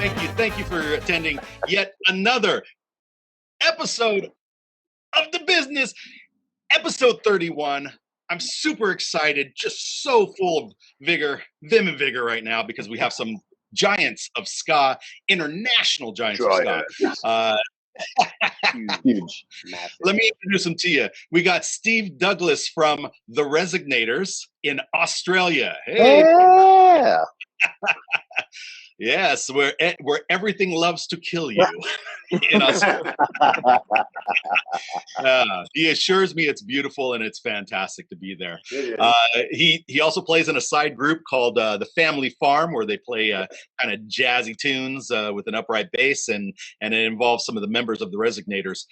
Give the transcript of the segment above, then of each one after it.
Thank you for attending yet another episode of The Business, episode 31. I'm super excited, just so full of vim and vigor right now because we have some giants of ska, international giants of ska. Huge. Let me introduce them to you. We got Steve Douglas from the Resignators in Australia. Hey. Yeah. Yes, where everything loves to kill you in Australia. He assures me it's beautiful and it's fantastic to be there. He also plays in a side group called the Family Farm, where they play kind of jazzy tunes with an upright bass, and it involves some of the members of the Resignators.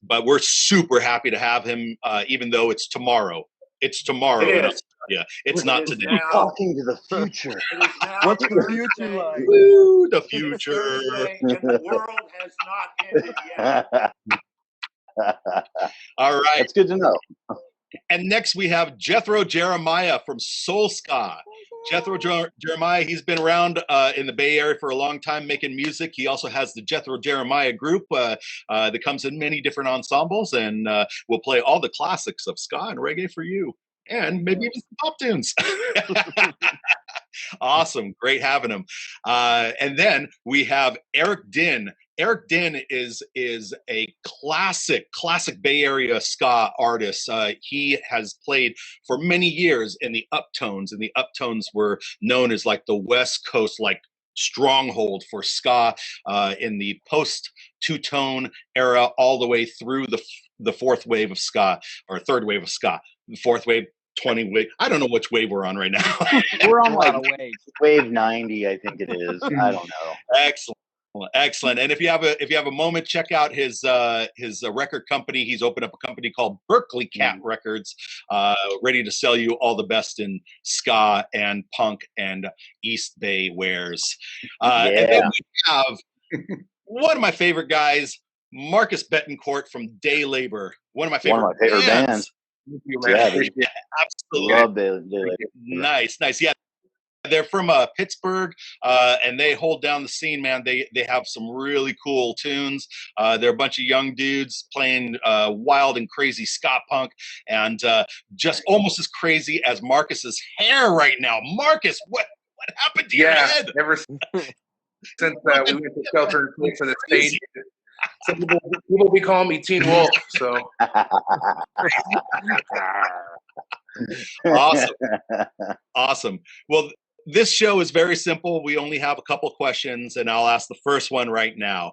But we're super happy to have him, even though it's tomorrow. It's tomorrow. Yeah, it's not today. We're talking to the future. What's the future like? Woo, the future. And the world has not ended yet. All right. That's good to know. And next we have Jethro Jeremiah from Soul Ska. Jethro Jeremiah, he's been around in the Bay Area for a long time making music. He also has the Jethro Jeremiah group that comes in many different ensembles and will play all the classics of ska and reggae for you. And maybe even some pop tunes. Awesome. Great having him. And then we have Eric Din. Eric Din is a classic Bay Area ska artist. He has played for many years in the Uptones, and the Uptones were known as like the West Coast, like stronghold for ska in the post two-tone era, all the way through the fourth wave of ska, or third wave of ska, the fourth wave, 20 wave. I don't know which wave we're on right now. We're on like wave 90, I think it is. I don't know. Excellent. And if you have a moment, check out his record company. He's opened up a company called Berkeley Cat Records, ready to sell you all the best in ska and punk and East Bay wares. And then we have one of my favorite guys, Marcus Bettencourt from Day Labor. One of my favorite bands. Yeah, absolutely. Love Day Labor. Nice. Yeah. They're from Pittsburgh, and they hold down the scene, man. They have some really cool tunes. They're a bunch of young dudes playing wild and crazy ska punk, and just almost as crazy as Marcus's hair right now. Marcus, what happened to your head? Ever since we went to shelter in place for the stage, some people be calling me Teen Wolf. So awesome. Well, this show is very simple. We only have a couple questions, and I'll ask the first one right now.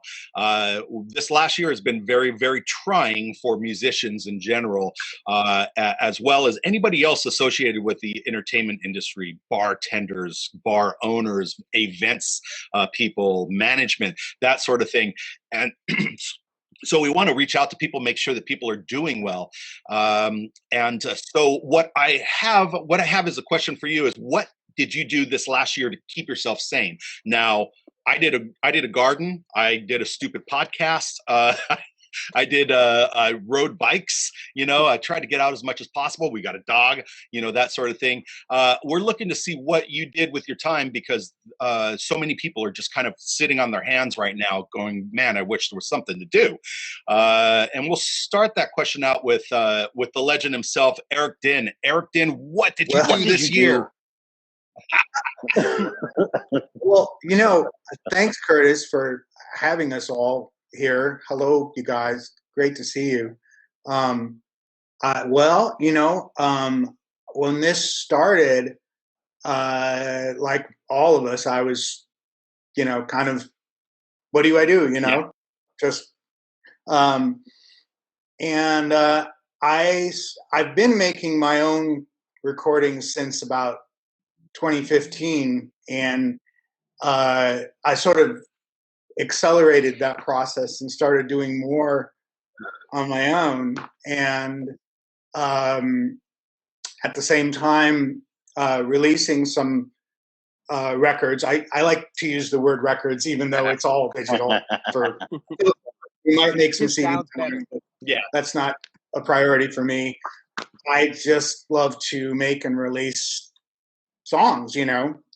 This last year has been very, very trying for musicians in general, as well as anybody else associated with the entertainment industry, bartenders, bar owners, events people, management, that sort of thing. And so we want to reach out to people, make sure that people are doing well. So what I have as a question for you is, what did you do this last year to keep yourself sane? Now, I did a garden. I did a stupid podcast. I rode bikes. I tried to get out as much as possible. We got a dog, that sort of thing. We're looking to see what you did with your time, because so many people are just kind of sitting on their hands right now going, man, I wish there was something to do. And we'll start that question out with the legend himself, Eric Din. Eric Din, what did you do this year? Well, thanks, Curtis, for having us all here. Hello, you guys. Great to see you. When this started, like all of us, I was, kind of, what do I do? Just, and I've been making my own recordings since about 2015, and I sort of accelerated that process and started doing more on my own, and at the same time releasing some records. I like to use the word records, even though it's all digital. We might make some CDs, but that's not a priority for me. I just love to make and release songs,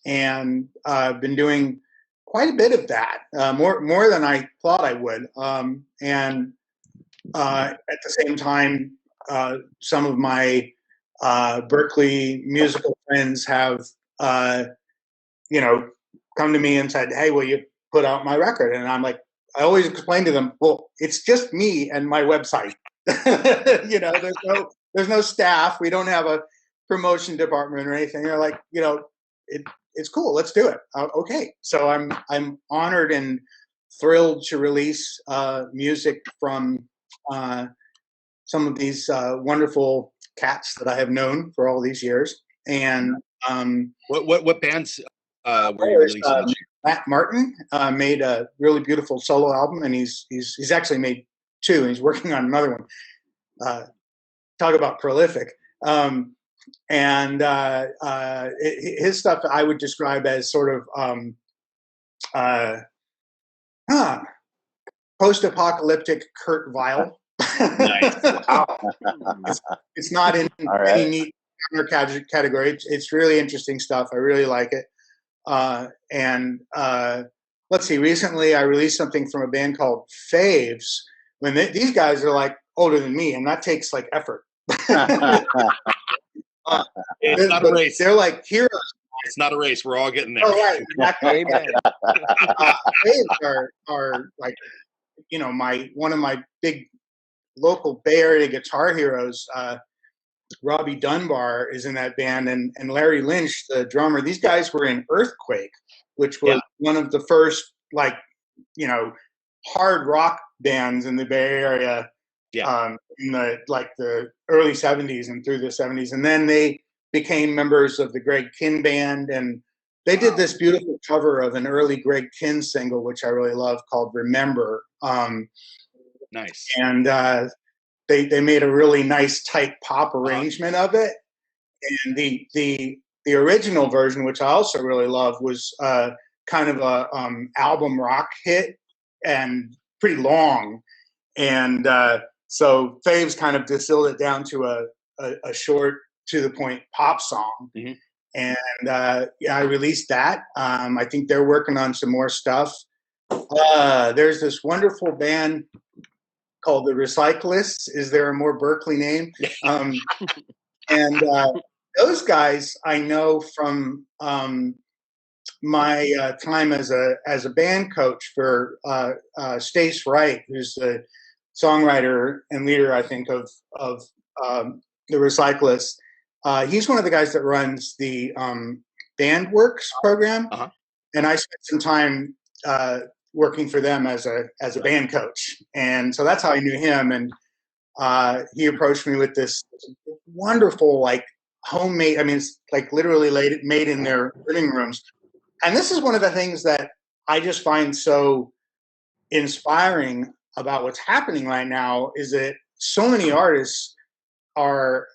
and I've been doing quite a bit of that, more than I thought I would. And at the same time, some of my Berkeley musical friends have, come to me and said, "Hey, will you put out my record?" And I'm like, I always explain to them, well, it's just me and my website. There's no staff. We don't have a promotion department or anything. They're like, it's cool. Let's do it. Okay. So I'm honored and thrilled to release music from some of these wonderful cats that I have known for all these years. And what bands were you releasing? Matt Martin made a really beautiful solo album, and he's actually made 2, and he's working on another one. Talk about prolific. And his stuff I would describe as sort of post-apocalyptic Kurt Weill. Nice. It's not in any neat category. It's really interesting stuff. I really like it. And let's see. Recently, I released something from a band called Faves. When these guys are like older than me, and that takes like effort. It's not a race. They're like heroes. It's not a race. We're all getting there. Oh, right. Exactly. Faves are like, one of my big local Bay Area guitar heroes. Robbie Dunbar is in that band, and Larry Lynch, the drummer. These guys were in Earthquake, which was one of the first hard rock bands in the Bay Area. In the early 70s and through the 70s, and then they became members of the Greg Kihn band, and they did this beautiful cover of an early Greg Kihn single, which I really love, called "Remember." Nice. And they made a really nice tight pop arrangement of it, and the original version, which I also really love, was kind of a album rock hit and pretty long, and so Faves kind of distilled it down to a short, to the point pop song. Mm-hmm. And I released that. I think they're working on some more stuff. There's this wonderful band called the Recyclists. Is there a more Berkeley name? And those guys I know from my time as a band coach for Stace Wright, who's the songwriter and leader, I think, of the Recyclists. He's one of the guys that runs the BandWorks program, and I spent some time working for them as a band coach, and so that's how I knew him. And he approached me with this wonderful, like, homemade. I mean, it's like literally made in their living rooms. And this is one of the things that I just find so inspiring about what's happening right now, is that so many artists are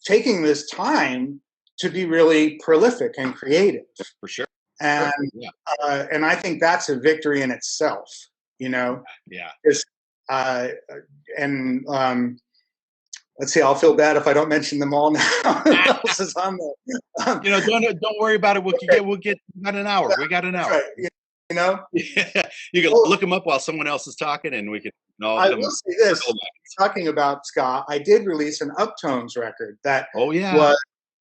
taking this time to be really prolific and creative. For sure. And and I think that's a victory in itself, Yeah. Let's see. I'll feel bad if I don't mention them all now. Who else is on there? Don't worry about it. We'll get about an hour. We got an hour. Right. You can look them up while someone else is talking, and we can. I will say this: talking about ska, I did release an Uptones record that was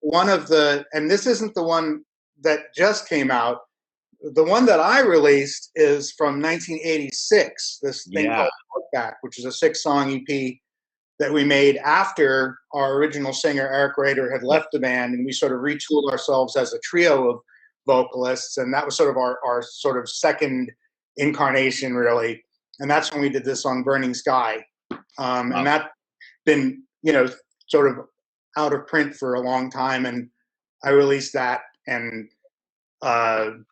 one of the, and this isn't the one that just came out. The one that I released is from 1986. This thing called Back, which is a 6-song EP that we made after our original singer Eric Rader had left the band, and we sort of retooled ourselves as a trio of vocalists, and that was sort of our sort of second incarnation, really. And that's when we did this song "Burning Sky," and that's been sort of out of print for a long time, and I released that. And I'm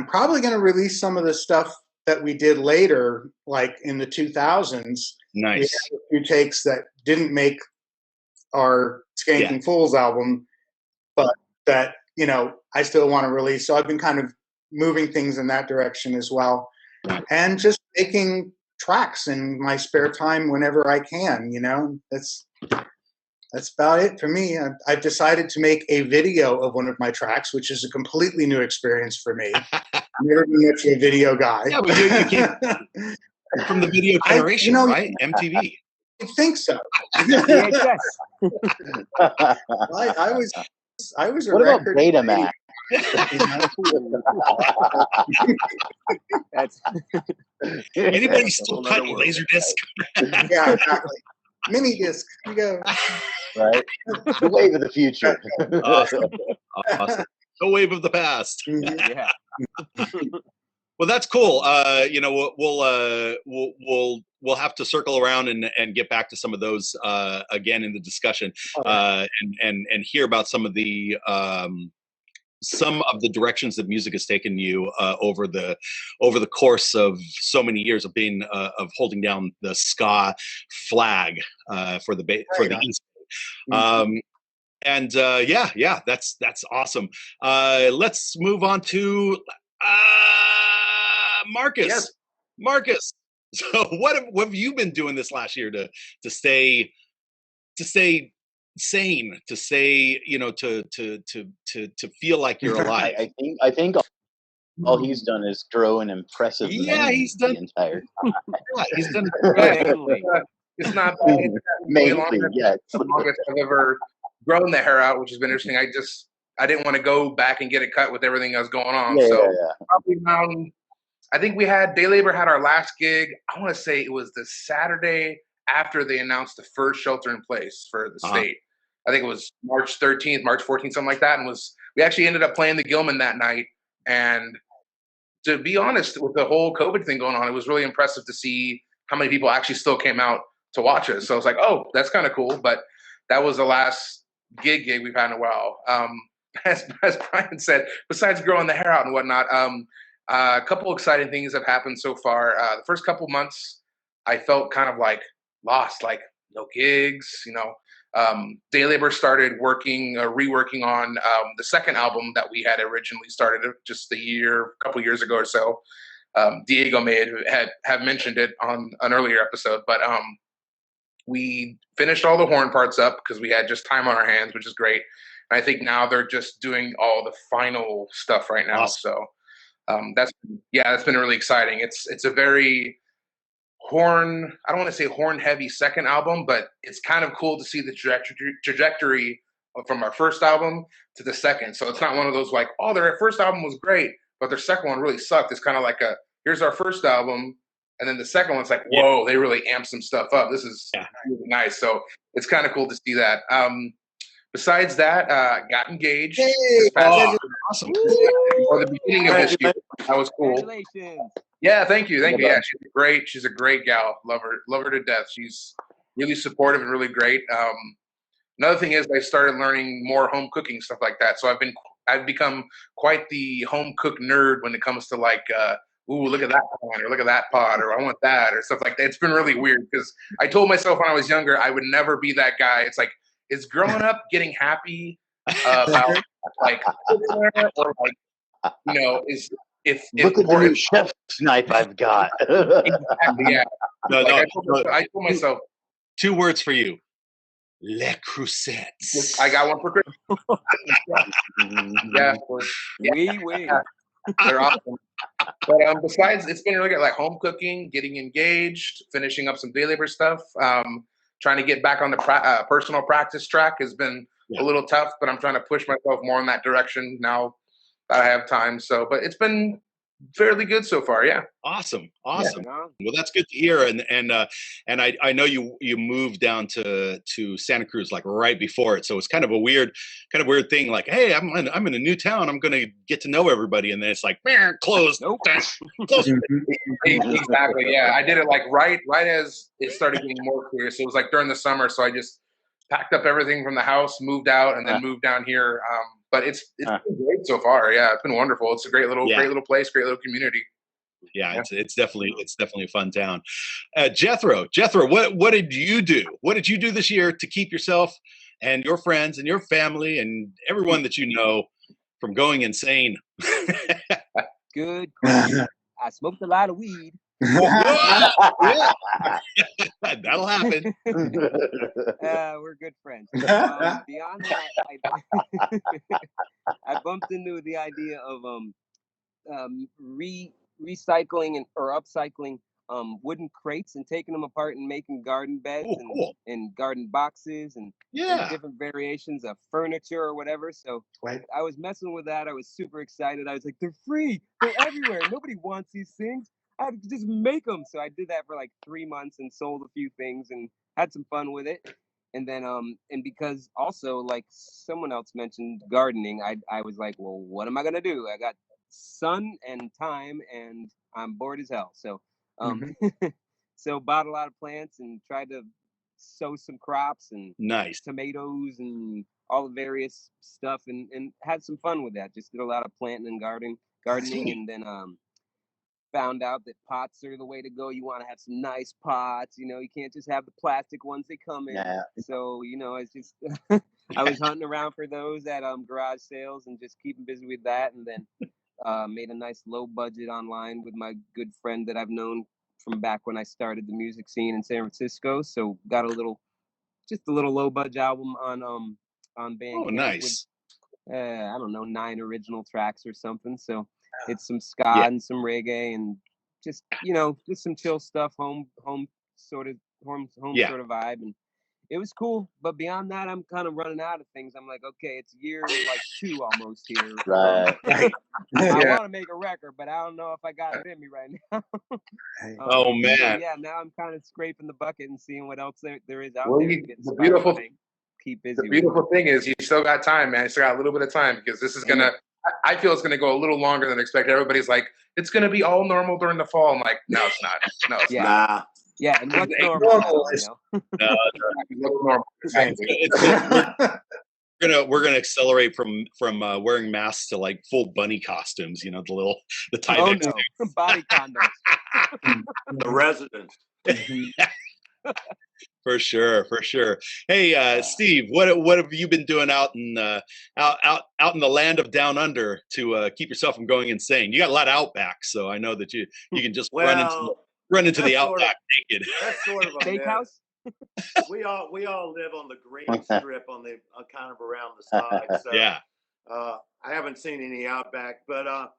probably going to release some of the stuff that we did later, like in the 2000s. Nice. We had a few takes that didn't make our Skanking Fools album, but that I still want to release. So I've been kind of moving things in that direction as well, and just making tracks in my spare time whenever I can. That's about it for me. I've decided to make a video of one of my tracks, which is a completely new experience for me. Never been much of a video guy. Yeah, but you came from the video generation, right? MTV. I think so. VHS. I was a What about record. Betamax? That's Anybody That's a still whole cut nother world. Laserdisc? Yeah, exactly. Mini disc. You go. Right? The wave of the future. Awesome. The wave of the past. Yeah. Well, that's cool. You know, we'll have to circle around and get back to some of those again in the discussion, and hear about some of the directions that music has taken you over the course of so many years of being of holding down the ska flag for the East. And yeah, that's awesome. Let's move on to Marcus. Yes. Marcus. So what have you been doing this last year to stay sane, to stay, you know, to feel like you're alive? I think all he's done is grow an impressive Yeah, mane he's done the entire time. Yeah, he's done It's not bad. It's way Mainly, longer yes. the longest I've ever grown the hair out, which has been interesting. I didn't want to go back and get it cut with everything that was going on. Yeah, so yeah. probably around, I think Day Labor had our last gig. I want to say it was the Saturday after they announced the first shelter in place for the state. I think it was March 13th, March 14th, something like that. And we actually ended up playing the Gilman that night. And to be honest, with the whole COVID thing going on, it was really impressive to see how many people actually still came out to watch us. So I was like, oh, that's kind of cool. But that was the last gig we've had in a while. As Brian said, besides growing the hair out and whatnot, a couple exciting things have happened so far. The first couple months, I felt kind of like lost, like no gigs, you know. Day Labor started reworking on the second album that we had originally started just a couple years ago or so. Diego may have mentioned it on an earlier episode, but we finished all the horn parts up because we had just time on our hands, which is great. And I think now they're just doing all the final stuff right now. Awesome. So that's been really exciting. It's a very I don't want to say horn heavy second album, but it's kind of cool to see the trajectory from our first album to the second. So it's not one of those like, oh, their first album was great, but their second one really sucked. It's kind of like here's our first album, and then the second one's like, whoa, they really amped some stuff up. This is really nice. So it's kind of cool to see that. Besides that, got engaged. Awesome. Or the beginning of this year. That was cool. Congratulations. Yeah, thank you. Yeah, she's a great gal. Love her to death. She's really supportive and really great. Another thing is I started learning more home cooking, stuff like that. So I've become quite the home cook nerd when it comes to like, ooh, look at that pot, or look at that pot, or I want that, or stuff like that. It's been really weird because I told myself when I was younger I would never be that guy. It's like, is growing up getting happy about like, or like, you know, if look at the new chef's knife I've got. Exactly, yeah. I told myself 2 words for you. Les Crucettes. I got one for Christmas. Yeah. They're awesome. But besides, it's been really good, like home cooking, getting engaged, finishing up some Day Labor stuff. Trying to get back on the personal practice track has been a little tough, but I'm trying to push myself more in that direction now that I have time. So, but it's been fairly good so far. Yeah. Awesome. Yeah. Well, that's good to hear. And I know you moved down to Santa Cruz like right before it, so it's kind of a weird thing. Like, hey, I'm in a new town. I'm gonna get to know everybody, and then it's like, closed. Nope. Closed. Exactly. Yeah, I did it like right as it started getting more clear. So it was like during the summer. So I just packed up everything from the house, moved out, and then moved down here. But it's been great so far. Yeah, it's been wonderful. It's a great little place, great little community. Yeah, it's definitely a fun town. Jethro, what did you do? What did you do this year to keep yourself and your friends and your family and everyone that you know from going insane? Good. I smoked a lot of weed. That'll happen. We're good friends. Beyond that, I bumped into the idea of recycling or upcycling wooden crates and taking them apart and making garden beds and garden boxes and different variations of furniture or whatever. So I was messing with that. I was super excited. I was like, they're free. They're everywhere. Nobody wants these things. I have to just make them. So I did that for like 3 months and sold a few things and had some fun with it. And then and because also like someone else mentioned gardening, I was like, well, what am I gonna do? I got sun and time and I'm bored as hell. So so bought a lot of plants and tried to sow some crops and tomatoes and all the various stuff and had some fun with that. Just did a lot of planting and gardening and then found out that pots are the way to go. You want to have some nice pots, you know, you can't just have the plastic ones they come in. So, you know, it's just I was hunting around for those at garage sales and just keeping busy with that, and then made a nice low budget online with my good friend that I've known from back when I started the music scene in San Francisco. So got a little low budget album on Bandcamp with I don't know, 9 original tracks or something. So it's some ska and some reggae and just, you know, just some chill stuff, home sort of vibe. And it was cool. But beyond that, I'm kind of running out of things. I'm like, okay, it's year like 2 almost here. Right. I want to make a record, but I don't know if I got it in me right now. Oh man. So yeah, now I'm kind of scraping the bucket and seeing what else there is out Well, there. the beautiful keep busy. The beautiful thing is you still got time, man. You still got a little bit of time because this is gonna. I feel it's gonna go a little longer than expected. Everybody's like, it's gonna be all normal during the fall. I'm like, no, it's not. No, it's not. Yeah, and what's normal? Normal. We're gonna accelerate from wearing masks to like full bunny costumes. You know, the Tyvek. Oh no, body condoms. The residents. For sure. Hey, Steve, what have you been doing out in out in the land of down under to keep yourself from going insane? You got a lot of outback, so I know that you can just run into the outback naked. That's sort of a steakhouse. We all live on the green strip on the kind of around the side. So, I haven't seen any outback, but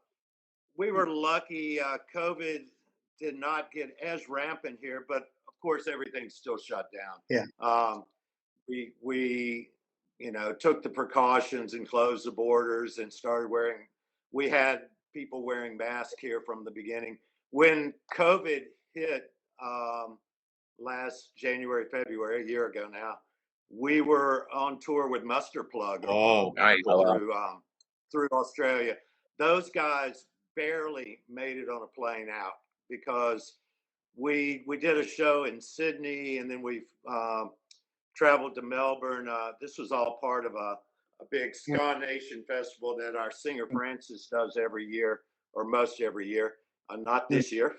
we were lucky. COVID did not get as rampant here, but of course everything's still shut down. We took the precautions and closed the borders and started wearing. We had people wearing masks here from the beginning. When COVID hit last January, February, a year ago now, we were on tour with Mustard Plug. Nice. Through Australia. Those guys barely made it on a plane out because we did a show in Sydney and then we traveled to Melbourne. This was all part of a big Ska Nation festival that our singer Francis does every year, or most every year. Not this year.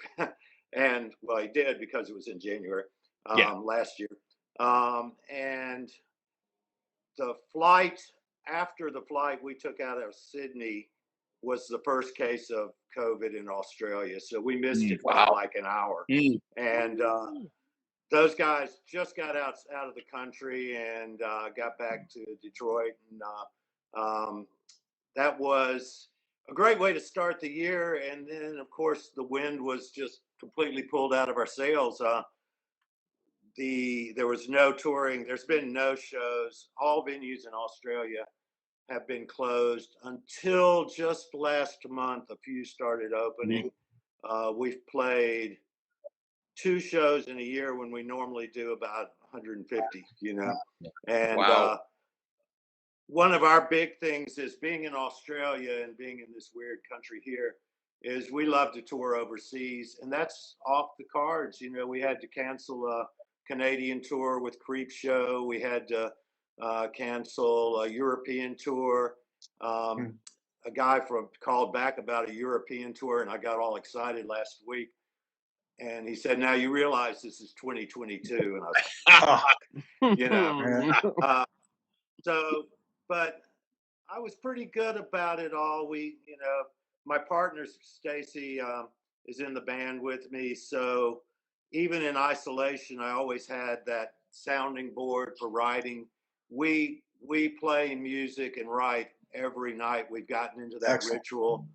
And well, he did because it was in January last year. And the flight, after the flight we took out of Sydney was the first case of COVID in Australia. So we missed it by like an hour. And those guys just got out of the country and got back to Detroit. And that was a great way to start the year. And then, of course, the wind was just completely pulled out of our sails. There was no touring. There's been no shows. All venues in Australia have been closed until just last month. A few started opening. We've played 2 shows in a year when we normally do about 150, And one of our big things is being in Australia and being in this weird country here is we love to tour overseas, and that's off the cards. We had to cancel a Canadian tour with Creep Show. We had to cancel a European tour. A guy called back about a European tour, and I got all excited last week. And he said, "Now you realize this is 2022," and I was, So, but I was pretty good about it all. My partner Stacy is in the band with me, so even in isolation, I always had that sounding board for writing. We play music and write every night. We've gotten into that ritual.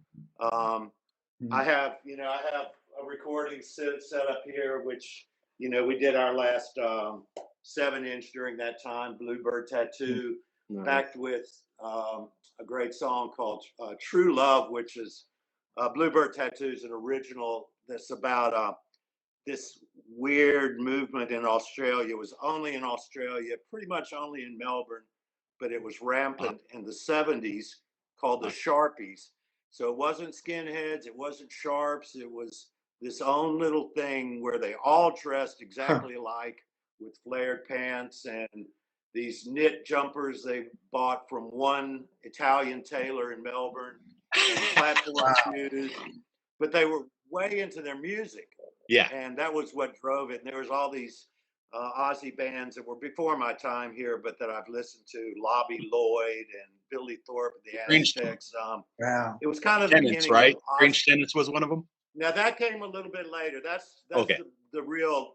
I have a recording set up here, which, we did our last 7-inch during that time, Bluebird Tattoo, backed with a great song called True Love, which is Bluebird Tattoo is an original that's about this weird movement in Australia. It was only in Australia, pretty much only in Melbourne, but it was rampant in the 70s, called the Sharpies. So it wasn't skinheads, it wasn't sharps, it was this own little thing where they all dressed exactly alike with flared pants and these knit jumpers they bought from one Italian tailor in Melbourne, and platform shoes, but they were way into their music. Yeah. And that was what drove it. And there was all these Aussie bands that were before my time here, but that I've listened to, Lobby Lloyd and Billy Thorpe, the Aztecs. Wow. It was kind of Tenants, right? Strange Tenants was one of them. Now that came a little bit later. That's okay. the real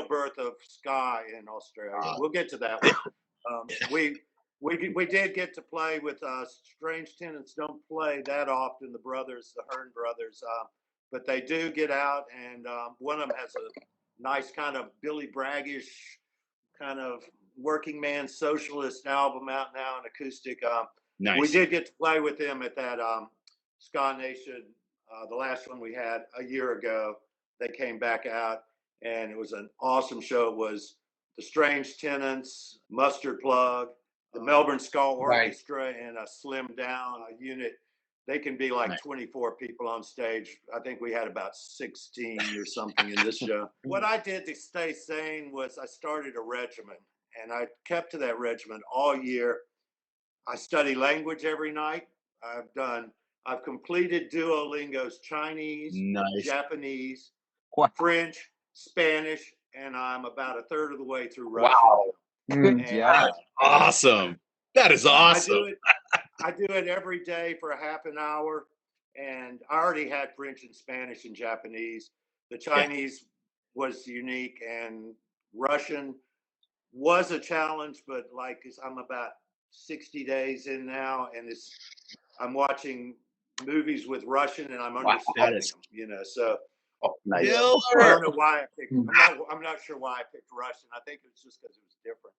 birth of ska in Australia. We'll get to that one. We did get to play with Strange Tenants. Don't play that often. The Hearn brothers, but they do get out, and one of them has a nice kind of Billy Braggish kind of working man socialist album out now, an acoustic. Nice. We did get to play with them at that Ska Nation. The last one we had a year ago. They came back out, and it was an awesome show. It was the Strange Tenants, Mustard Plug, the Melbourne Ska Orchestra, and a slimmed down unit. They can be like 24 people on stage. I think we had about 16 or something in this show. What I did to stay sane was I started a regimen, and I kept to that regimen all year. I study language every night. I've completed Duolingo's Chinese, Japanese, French, Spanish, and I'm about a third of the way through Russian. Wow. That's awesome. That is awesome. I do it every day for a half an hour, and I already had French and Spanish and Japanese. The Chinese was unique, and Russian was a challenge, but I'm about 60 days in now, and I'm watching movies with Russian, and I'm understanding them. So nice. I don't know why I picked. I'm not sure why I picked Russian. I think it's just because it was different.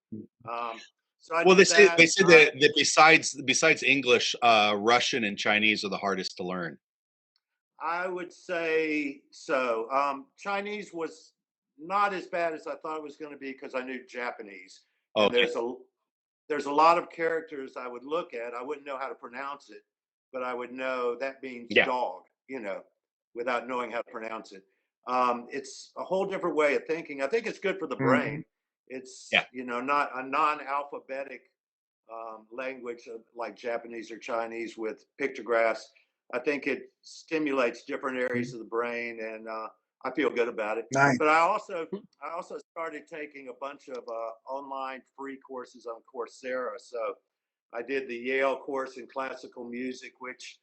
So they say that besides English, Russian and Chinese are the hardest to learn. I would say so. Chinese was not as bad as I thought it was going to be because I knew Japanese. Okay. And there's a lot of characters I would look at. I wouldn't know how to pronounce it, but I would know that means dog, without knowing how to pronounce it. It's a whole different way of thinking. I think it's good for the brain. It's, not a non-alphabetic language like Japanese or Chinese with pictographs. I think it stimulates different areas of the brain, and I feel good about it. Nice. But I also started taking a bunch of online free courses on Coursera. So I did the Yale course in classical music, which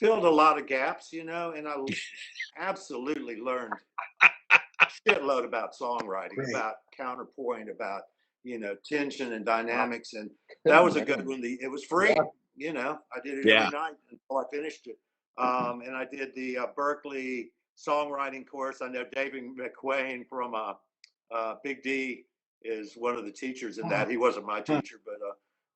filled a lot of gaps, and I absolutely learned a shitload about songwriting, about counterpoint, about tension and dynamics, and that was a good one. It was free, I did it every night until I finished it. And I did the Berkeley songwriting course. I know David McQuain from Big D is one of the teachers in that. He wasn't my teacher, but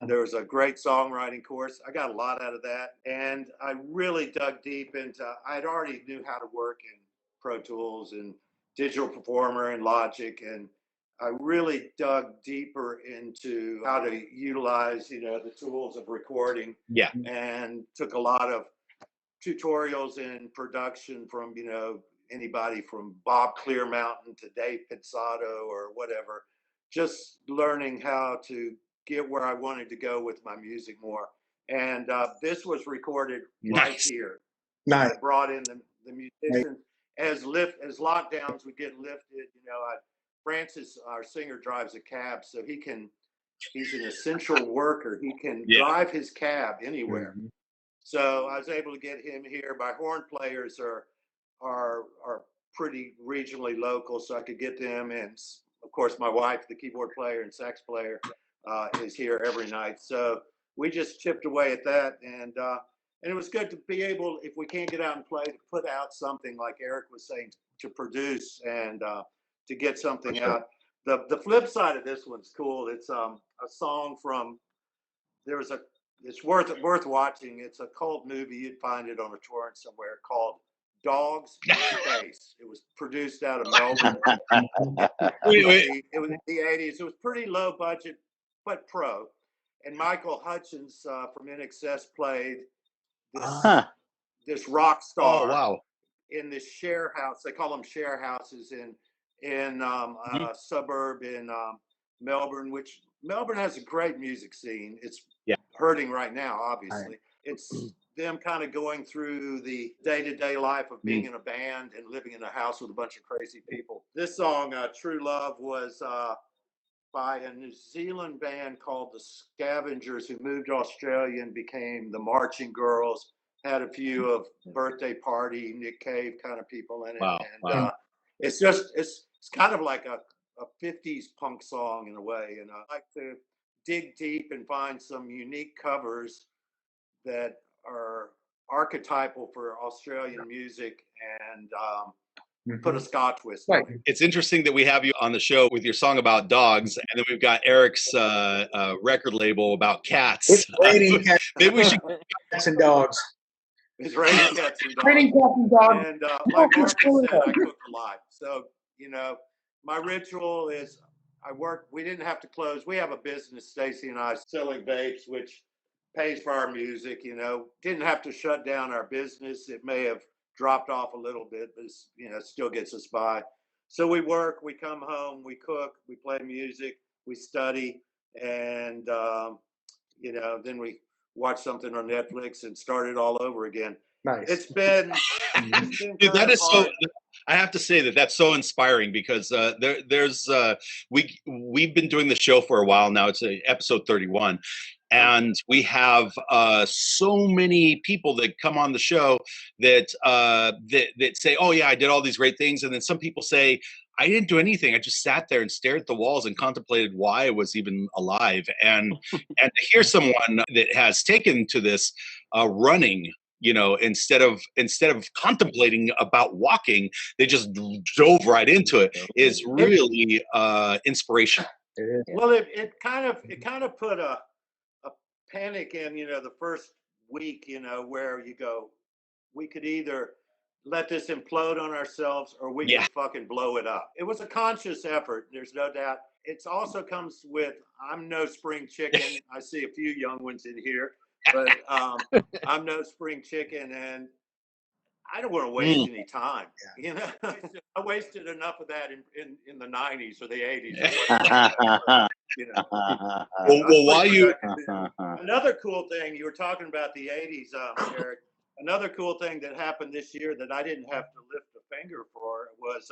there was a great songwriting course. I got a lot out of that, and I really dug deep into. I'd already knew how to work in Pro Tools and Digital Performer and Logic, and I really dug deeper into how to utilize, the tools of recording. Yeah. And took a lot of tutorials in production from, anybody from Bob Clearmountain to Dave Pizzato or whatever, just learning how to get where I wanted to go with my music more. And this was recorded right here. Nice. I brought in the musicians. As lockdowns would get lifted, Francis, our singer, drives a cab, so he's an essential worker. He can drive his cab anywhere. So I was able to get him here. My horn players are pretty regionally local, so I could get them. And of course, my wife, the keyboard player and sax player, is here every night. So we just chipped away at that, and And it was good to be able, if we can't get out and play, to put out something like Eric was saying, to produce and to get something out. The flip side of this one's cool. It's a song from, it's worth watching. It's a cult movie. You'd find it on a torrent somewhere called Dogs in Space. It was produced out of Melbourne. It was the 80s. It was pretty low budget, but pro. And Michael Hutchins from NXS played this rock star in this share house. They call them share houses in a suburb in Melbourne, which Melbourne has a great music scene. It's hurting right now, obviously. It's them kind of going through the day-to-day life of being in a band and living in a house with a bunch of crazy people. This song, True Love, was by a New Zealand band called the Scavengers, who moved to Australia and became the Marching Girls. Had a few of Birthday Party, Nick Cave kind of people in it. And it's kind of like a 50s punk song in a way. And I like to dig deep and find some unique covers that are archetypal for Australian music and put a ska twist on it. It's interesting that we have you on the show with your song about dogs, and then we've got Eric's record label about cats. It's raining cats. Maybe we should cats and dogs. It's raining cats and dogs. Raining cats and dogs. And like Mark said, I cook a lot. So, my ritual is we didn't have to close. We have a business, Stacy and I, selling vapes, which pays for our music, didn't have to shut down our business. It may have dropped off a little bit, but it still gets us by. So we work, we come home, we cook, we play music, we study, and then we watch something on Netflix and start it all over again. Nice. It's been Dude, that is so. I have to say that's so inspiring because we've been doing the show for a while now. It's episode 31. And we have so many people that come on the show that say, "Oh yeah, I did all these great things," and then some people say, "I didn't do anything. I just sat there and stared at the walls and contemplated why I was even alive." And to hear someone that has taken to this running, instead of contemplating about walking, they just dove right into it, is really inspirational. Well, it kind of put a panic in, the first week, where you go, we could either let this implode on ourselves or we can fucking blow it up. It was a conscious effort. There's no doubt. It also comes with, I'm no spring chicken. I see a few young ones in here, but I'm no spring chicken, and I don't want to waste any time. I wasted enough of that in the 90s or the 80s. Well, why you? Another cool thing, you were talking about the 80s, Eric. Another cool thing that happened this year that I didn't have to lift a finger for was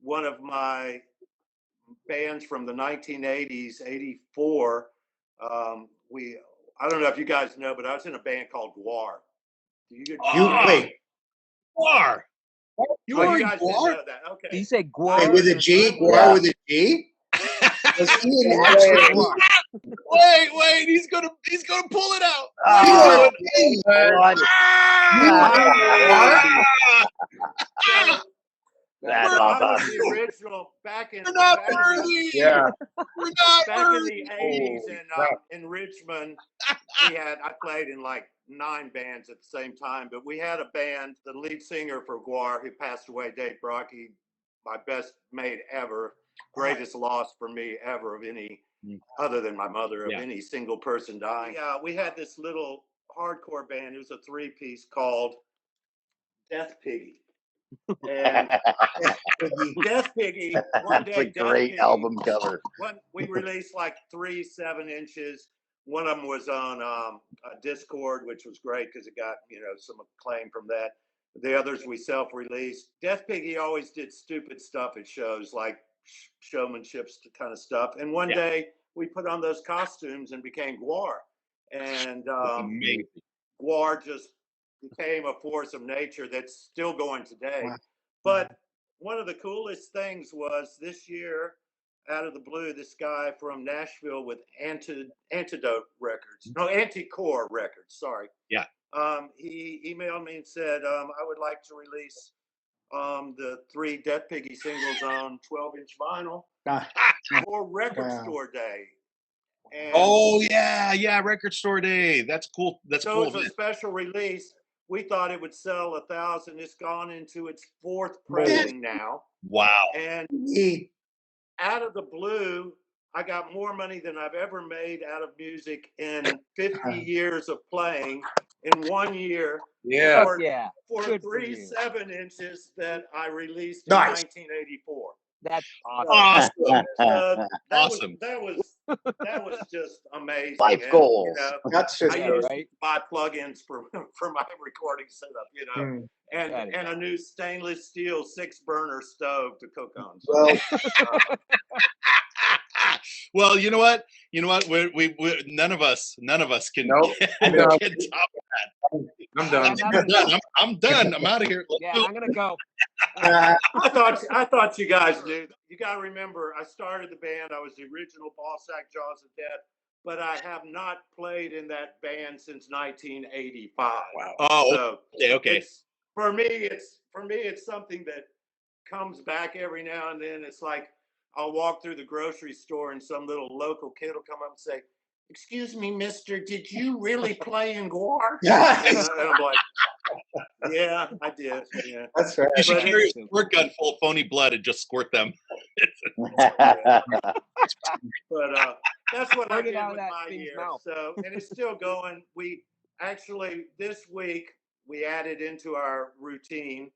one of my bands from the 1980s, 84. I don't know if you guys know, but I was in a band called Guar. Wait. Guar. You guys didn't know that. Okay. You said Guar. Hey, with a G? Guar with a G? Was he an actual... Wait, he's gonna pull it out. That's awesome. The original back in We're not worthy. We're not back worthy. in the 80s in Richmond. I played in like 9 bands at the same time, but we had a band, the lead singer for Guar, who passed away, Dave Brocky, my best mate ever, greatest loss for me ever of any, other than my mother, of any single person dying. We had this little hardcore band. It was a 3-piece called Death Piggy. And Death Piggy, one day, that's a great album cover. We released like 3 7-inches. One of them was on Discord, which was great because it got some acclaim from that. The others we self-released. Death Piggy always did stupid stuff at shows, like showmanship kind of stuff. And one day we put on those costumes and became Guar. And Guar just became a force of nature that's still going today. Wow. But one of the coolest things was this year, out of the blue, this guy from Nashville with Antidote Records. No, Anticore Records, sorry. Yeah. he emailed me and said, I would like to release the 3 Dead Piggy singles on 12-inch vinyl for Record Store Day. And oh yeah, Record Store Day. That's cool. That's so cool. it's a special release. We thought it would sell 1,000. It's gone into its 4th pressing now. Wow. And out of the blue, I got more money than I've ever made out of music in 50 years of playing in 1 year. Yeah. For 3 7-inches that I released in 1984. That's awesome. Awesome. That was just amazing. Life goals. You know, That's just I used to buy plugins for my recording setup, you know, and a new stainless steel 6-burner stove to cook on. So, well, you know what? We none of us can. Nope. can top that. I'm done. I'm done. I'm out of here. I'm gonna go. I thought you guys knew. You got to remember, I started the band. I was the original ball sack Jaws of Death, but I have not played in that band since 1985. Wow. Oh, so okay. For me, it's something that comes back every now and then. It's like I'll walk through the grocery store and some little local kid will come up and say, "Excuse me, mister, did you really play in Guar?" And I'm like, yeah, I did. Yeah. That's right. You should carry a squirt gun full of phony blood and just squirt them. But that's what I did with my year. So, and it's still going. We actually, this week, we added into our routine.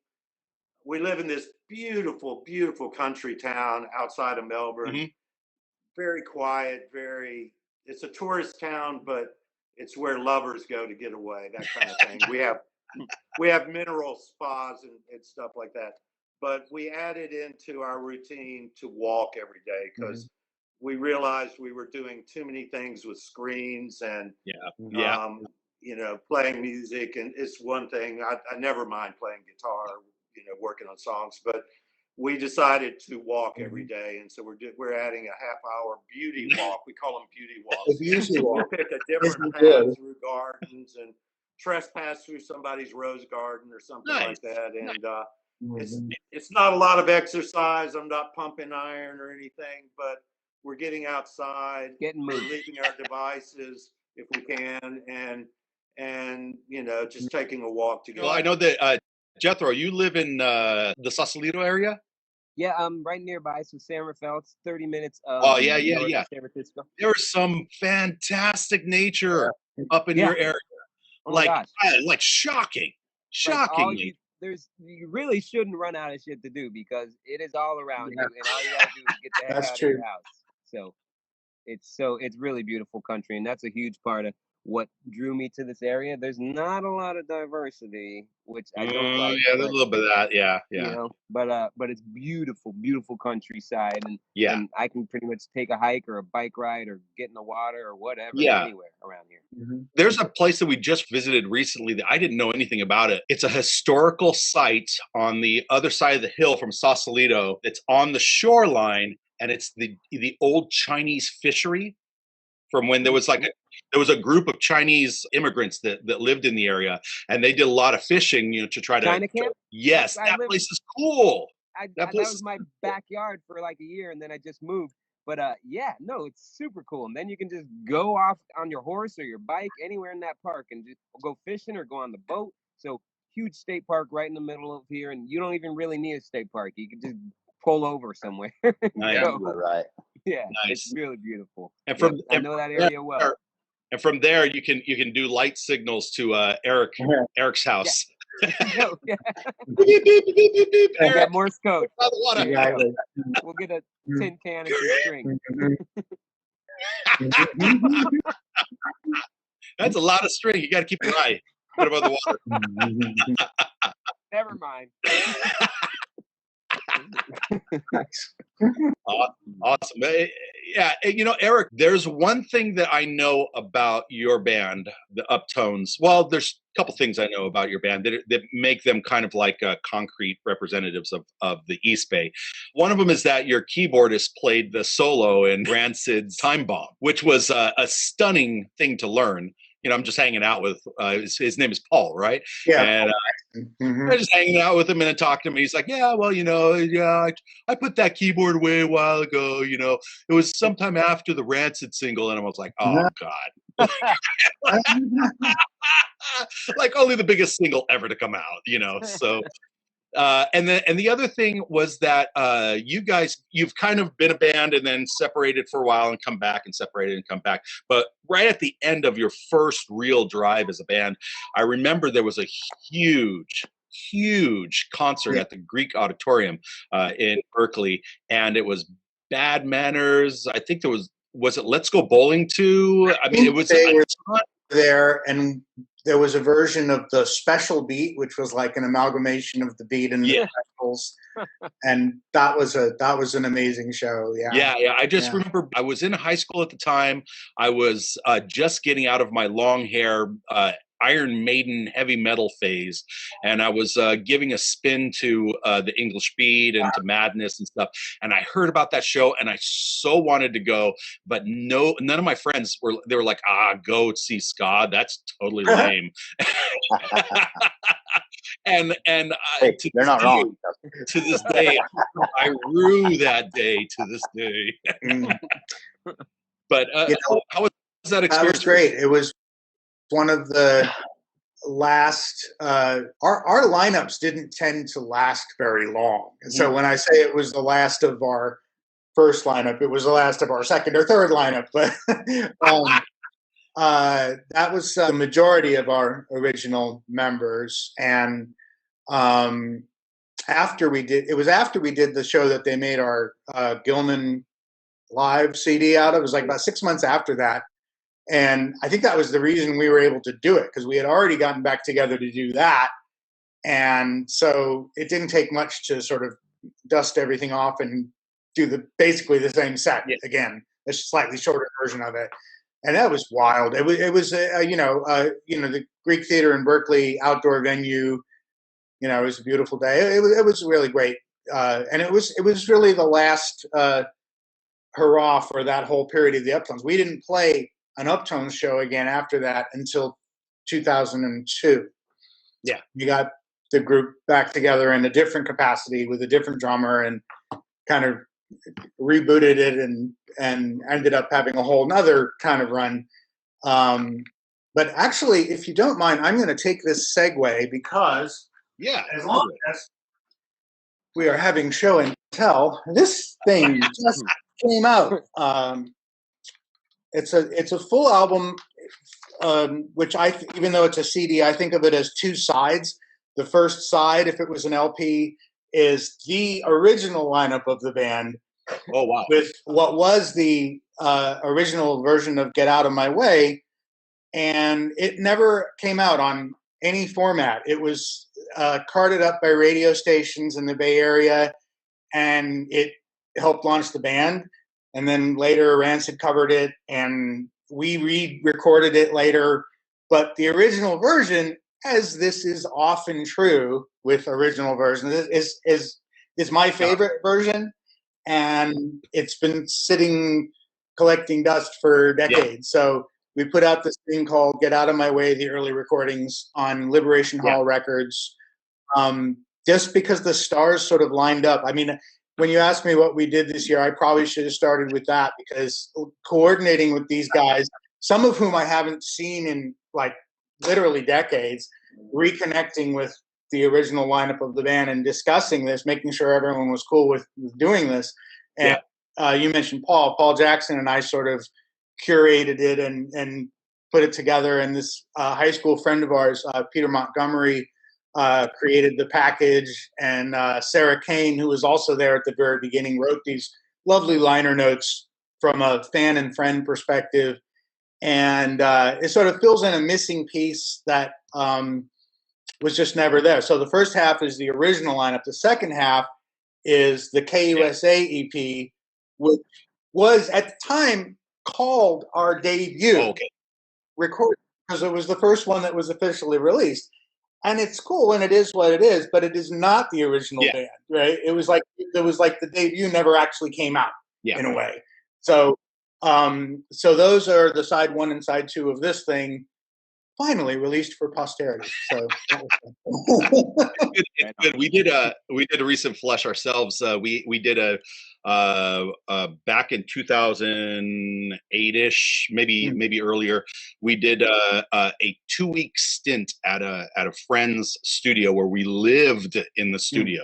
We live in this beautiful, beautiful country town outside of Melbourne. Mm-hmm. Very quiet, it's a tourist town, but it's where lovers go to get away, that kind of thing. We have mineral spas and stuff like that. But we added into our routine to walk every day because we realized we were doing too many things with screens and you know, playing music. And it's one thing, I never mind playing guitar, you know, working on songs, but we decided to walk every day, and so we're adding a half-hour beauty walk. We call them beauty walks. Beauty walk. We pick a different path through gardens and trespass through somebody's rose garden or something like that. And it's not a lot of exercise. I'm not pumping iron or anything, but we're getting outside, leaving our devices if we can, and you know, just taking a walk together. Well, I know that. Jethro, you live in the Sausalito area? Yeah, I'm right nearby. So San Rafael, it's 30 minutes. San Francisco. There's some fantastic nature up in your area. Oh like shocking. You really shouldn't run out of shit to do because it is all around you, and all you gotta do is get the heck out of your house. So it's really beautiful country, and that's a huge part of what drew me to this area. There's not a lot of diversity, which I don't like. Yeah, there's a little bit of that. Yeah. You know, but it's beautiful countryside, and I can pretty much take a hike or a bike ride or get in the water or whatever anywhere around here. Mm-hmm. There's a place that we just visited recently that I didn't know anything about it. It's a historical site on the other side of the hill from Sausalito. It's on the shoreline, and it's the old Chinese fishery from when there was a group of Chinese immigrants that lived in the area, and they did a lot of fishing, you know, to try to. China camp? Yes, that place is cool. That was my backyard for like a year, and then I just moved. But it's super cool. And then you can just go off on your horse or your bike anywhere in that park and just go fishing or go on the boat. So huge state park right in the middle of here, and you don't even really need a state park. You can just pull over somewhere. Nice. Right. Yeah, nice. It's really beautiful. And I know that area well. And from there, you can do light signals to Eric's house. Yeah. Beep, beep, beep, beep, beep, Eric. Morse code. Exactly. We'll get a tin can and some string. That's a lot of string. You got to keep your eye. Put above the water. Never mind. Awesome. Yeah, you know, Eric, there's one thing that I know about your band, the Uptones. Well, there's a couple things I know about your band that make them kind of like concrete representatives of the East Bay. One of them is that your keyboardist played the solo in Rancid Time Bomb, which was a stunning thing to learn. I'm just hanging out with, his name is Paul, right? Yeah. And I'm just hanging out with him and then talking to him. He's like, yeah, well, I put that keyboard away a while ago. It was sometime after the Rancid single. And I was like, oh, God. Like only the biggest single ever to come out, so. And the other thing was that you guys, you've kind of been a band and then separated for a while and come back and separated and come back. But right at the end of your first real drive as a band, I remember there was a huge concert at the Greek Auditorium in Berkeley, and it was Bad Manners. I think there was it Let's Go Bowling too? I mean, it was there, and there was a version of the Special Beat, which was like an amalgamation of the Beat and the Specials, and that was an amazing show. Yeah. I just remember I was in high school at the time. I was just getting out of my long hair Iron Maiden heavy metal phase, and I was giving a spin to the English Beat and to Madness and stuff, and I heard about that show and I so wanted to go, but none of my friends were like, go see ska, that's totally lame. and hey, they're not wrong. To this day, I rue that day to this day. But how was that experience? That was great. It was one of the last our lineups didn't tend to last very long, and so when I say it was the last of our first lineup, it was the last of our second or third lineup, but that was the majority of our original members. And after we did the show that they made our Gilman live CD out of, it was like about 6 months after that. And I think that was the reason we were able to do it, because we had already gotten back together to do that. And so it didn't take much to sort of dust everything off and do basically the same set again, a slightly shorter version of it. And that was wild. It was the Greek Theater in Berkeley, outdoor venue. It was a beautiful day. It was really great. And it was really the last hurrah for that whole period of the Uptones. We didn't play an Uptones show again after that until 2002. Yeah. We got the group back together in a different capacity with a different drummer and kind of rebooted it and ended up having a whole nother kind of run. But actually, if you don't mind, I'm going to take this segue because as long as we are having show and tell, this thing just came out. It's a full album, which even though it's a CD, I think of it as two sides. The first side, if it was an LP, is the original lineup of the band. Oh, wow. With what was the original version of Get Out of My Way. And it never came out on any format. It was carted up by radio stations in the Bay Area, and it helped launch the band. And then later Rancid covered it, and we re-recorded it later. But the original version, as this is often true with original versions, is my favorite version. And it's been sitting collecting dust for decades. So we put out this thing called Get Out of My Way, the early recordings on Liberation Hall Records, just because the stars sort of lined up. I mean, when you asked me what we did this year, I probably should have started with that, because coordinating with these guys, some of whom I haven't seen in like literally decades, reconnecting with the original lineup of the band and discussing this, making sure everyone was cool with doing this. And you mentioned Paul Jackson and I sort of curated it and put it together. And this high school friend of ours, Peter Montgomery, created the package, and Sarah Kane, who was also there at the very beginning, wrote these lovely liner notes from a fan and friend perspective. And it sort of fills in a missing piece that was just never there. So the first half is the original lineup. The second half is the KUSA EP, which was at the time called our debut recording, because it was the first one that was officially released. And it's cool, and it is what it is, but it is not the original band, right? It was like the debut never actually came out in a way. So so those are the side one and side two of this thing. finally released for posterity. So it's good. We did a recent flush ourselves. We did a back in 2008ish, maybe earlier. We did a 2-week stint at a friend's studio where we lived in the studio.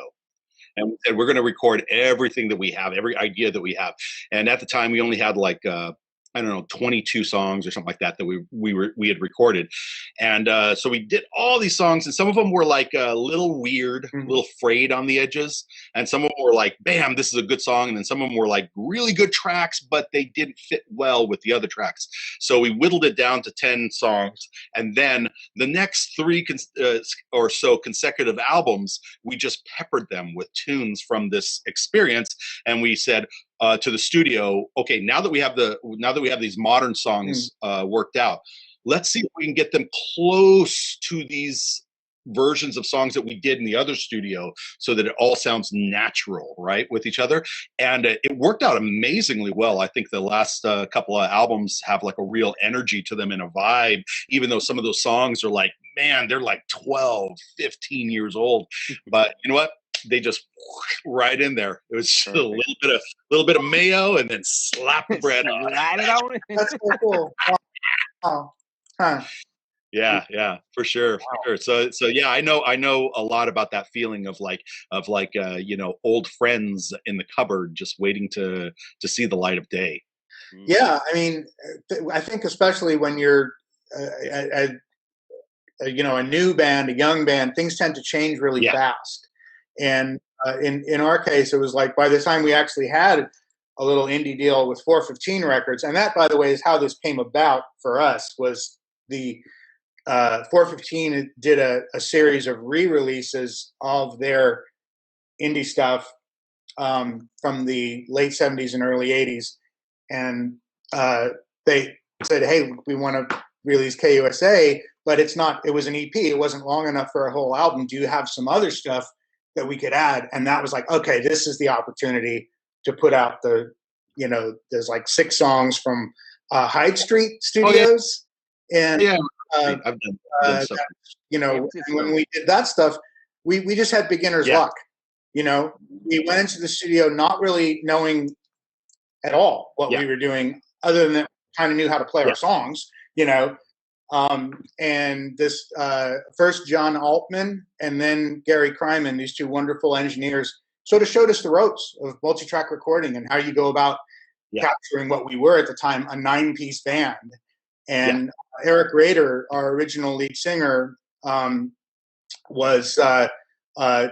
And we said, we're going to record everything that we have, every idea that we have. And at the time, we only had like, I don't know, 22 songs or something like that we had recorded. And so we did all these songs, and some of them were like a little weird, a little frayed on the edges. And some of them were like, bam, this is a good song. And then some of them were like really good tracks, but they didn't fit well with the other tracks. So we whittled it down to 10 songs. And then the next 3 or so consecutive albums, we just peppered them with tunes from this experience. And we said, to the studio, okay, now that we have these modern songs worked out, let's see if we can get them close to these versions of songs that we did in the other studio, so that it all sounds natural, right, with each other. And it worked out amazingly well. I think the last couple of albums have like a real energy to them and a vibe, even though some of those songs are like, man, they're like 12, 15 years old. But you know what? They just right in there. It was just a little bit of mayo, and then slap the bread on. That's so cool. Wow. Huh. Yeah, for sure. So yeah, I know a lot about that feeling of like old friends in the cupboard just waiting to see the light of day. Yeah, I mean, I think especially when you're a new band, a young band, things tend to change really fast. And in our case, it was like by the time we actually had a little indie deal with 415 Records, and that, by the way, is how this came about for us, was the 415 did a series of re-releases of their indie stuff from the late 70s and early 80s. And they said, hey, we want to release KUSA, but it was an EP. It wasn't long enough for a whole album. Do you have some other stuff that we could add? And that was like, okay, this is the opportunity to put out there's like 6 songs from Hyde Street Studios. And I've done stuff. When we did that stuff, we just had beginner's luck. We went into the studio not really knowing at all what we were doing, other than that kind of knew how to play our songs, and this first John Altman and then Gary Kryman, these 2 wonderful engineers, sort of showed us the ropes of multi-track recording and how you go about capturing what we were at the time, a 9-piece band. And Eric Rader, our original lead singer, was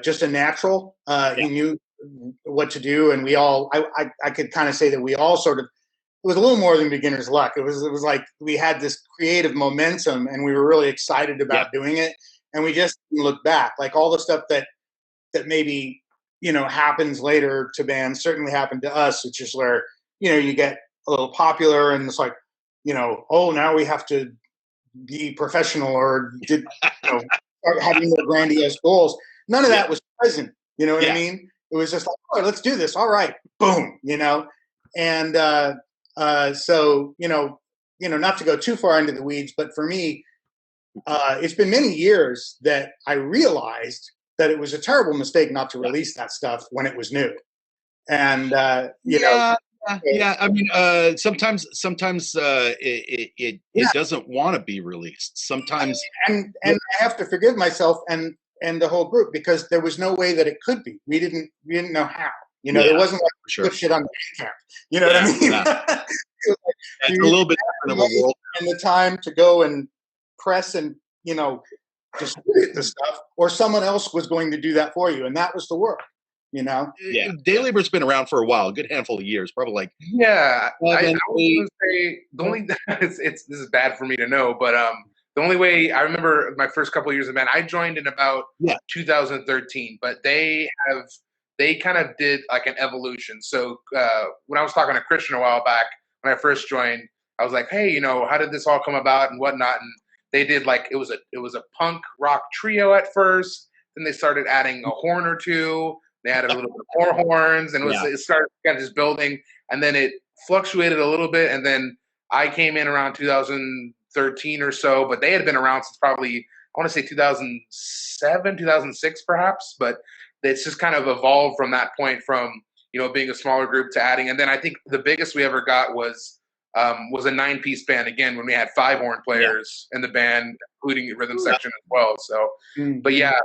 just a natural. He knew what to do, and we all, I could kind of say that we all sort of, it was a little more than beginner's luck. It was like we had this creative momentum, and we were really excited about doing it, and we just didn't look back. Like all the stuff that maybe happens later to bands certainly happened to us, which is where you get a little popular, and it's like, oh, now we have to be professional or start having more grandiose goals. None of that was present. You know what I mean? It was just like, all right, let's do this. All right, boom. And so not to go too far into the weeds, but for me, it's been many years that I realized that it was a terrible mistake not to release that stuff when it was new. And I mean, sometimes it doesn't want to be released. Sometimes, and I have to forgive myself and the whole group, because there was no way that it could be. We didn't know how. There wasn't like put shit on the camp. You know what I mean? It's a little bit different of a world. And the time to go and press and distribute the stuff, or someone else was going to do that for you, and that was the work. Day labor's been around for a while, a good handful of years, probably like I was going to say the only this is bad for me to know, but the only way I remember my first couple of years of band, I joined in about 2013, but they kind of did like an evolution. So when I was talking to Christian a while back, when I first joined, I was like, hey, how did this all come about and whatnot? And they did like it was a punk rock trio at first. Then they started adding a horn or two. They added a little bit more horns, and it started kind of just building, and then it fluctuated a little bit, and then I came in around 2013 2013 or so, but they had been around since probably, I want to say 2007, 2006 perhaps, but it's just kind of evolved from that point, from, you know, being a smaller group to adding. And then I think the biggest we ever got was a 9-piece band, again, when we had 5 horn players in the band, including the rhythm section as well. So, but yeah.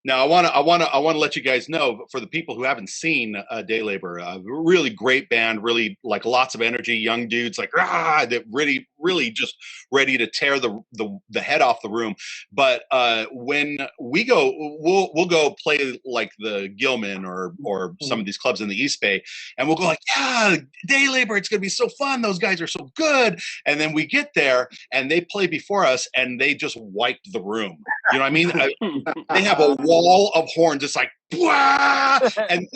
Now, I want to let you guys know, for the people who haven't seen Day Labor, really great band, really like lots of energy, young dudes, like that really just ready to tear the head off the room. But when we go, we'll go play like the Gilman or some of these clubs in the East Bay, and we'll go like, yeah, Day Labor, it's gonna be so fun. Those guys are so good. And then we get there and they play before us, and they just wipe the room. You know what I mean? They have a wall of horns, just like, wah! and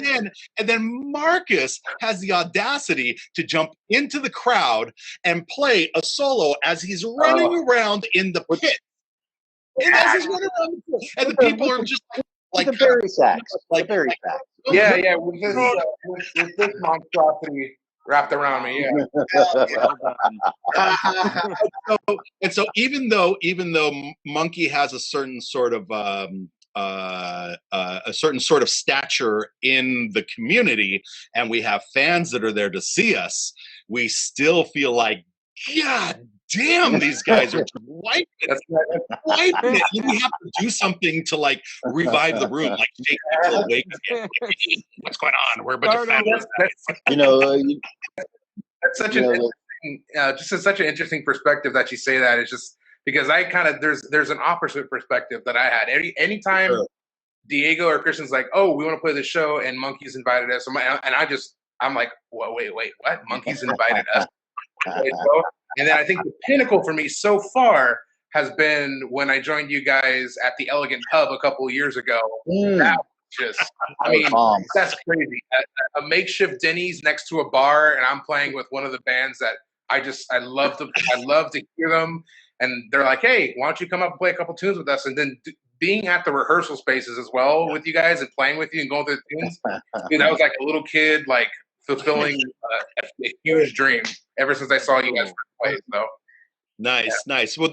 then Marcus has the audacity to jump into the crowd and play a solo as he's running around in the pit. And as he's running around the pit, and the people are just like the fairy sax, like fairy sax. Yeah, with this monstrosity wrapped around me. And so even though Monkey has a certain sort of stature in the community, and we have fans that are there to see us, we still feel like, God damn, these guys are wiping it. And we have to do something to like revive the room, like shake people awake again. Like, hey, what's going on? We're a bunch of fans. You know, that's such such an interesting perspective that you say that. It's just because I kind of there's an opposite perspective that I had. Anytime Diego or Christian's like, oh, we want to play this show, and Monkey's invited us, and I'm like, wait, what? Monkey's invited us. And then I think the pinnacle for me so far has been when I joined you guys at the Elegant Pub a couple of years ago. That was just, I mean, that's crazy. A makeshift Denny's next to a bar, and I'm playing with one of the bands that I love to hear them. And they're like, hey, why don't you come up and play a couple tunes with us? And then being at the rehearsal spaces as well with you guys and playing with you and going through the tunes, dude, that was like a little kid, like fulfilling a huge dream ever since I saw you guys play. So nice. Well,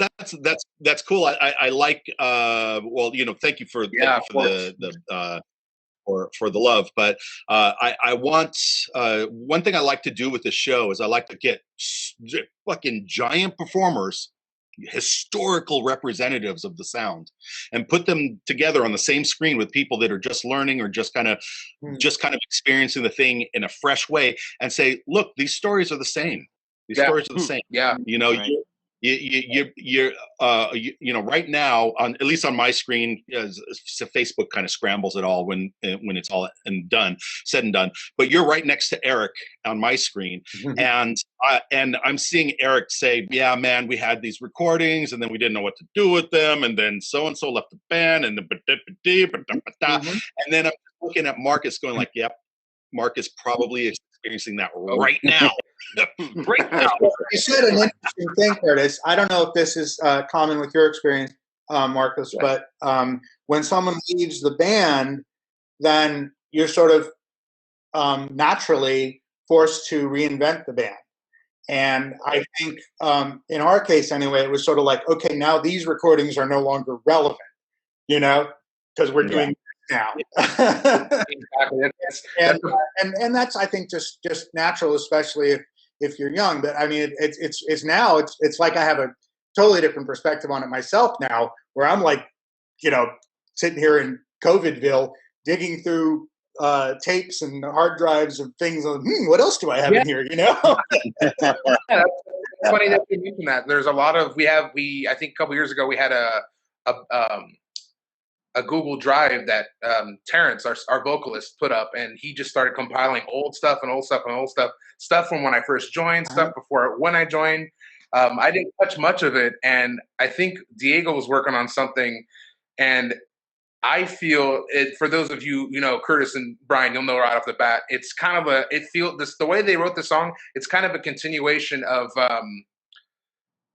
that's cool. I like. Well, you know, thank you for the for the love. But I want one thing I like to do with this show is I like to get fucking giant performers, historical representatives of the sound, and put them together on the same screen with people that are just learning or just kind of experiencing the thing in a fresh way, and say, look, these stories are the same. These stories are the same. Yeah. You know, right. You know, right now, on at least on my screen, Facebook kind of scrambles it all when it's all said and done. But you're right next to Eric on my screen, and I'm seeing Eric say, "Yeah, man, we had these recordings, and then we didn't know what to do with them, and then so and so left the band, and and then I'm looking at Marcus, going like, yep, Marcus probably is experiencing that right now." Right now. You said an interesting thing, Curtis. I don't know if this is common with your experience, Marcus, but when someone leaves the band, then you're sort of naturally forced to reinvent the band. And I think in our case anyway, it was sort of like, okay, now these recordings are no longer relevant, you know, because we're doing now. and that's, I think, just natural, especially if you're young. But I mean, it's now it's like I have a totally different perspective on it myself now, where I'm like, you know, sitting here in COVIDville, digging through tapes and hard drives of things. What else do I have in here? You know. It's funny that you mentioned that. There's a lot of I think a couple years ago we had a Google Drive that Terrence, our vocalist, put up, and he just started compiling old stuff from when I first joined, stuff before when I joined. I didn't touch much of it, and I think Diego was working on something, and I feel it, for those of you, you know, Curtis and Brian, you'll know right off the bat, it's kind of the way they wrote the song, it's kind of a continuation of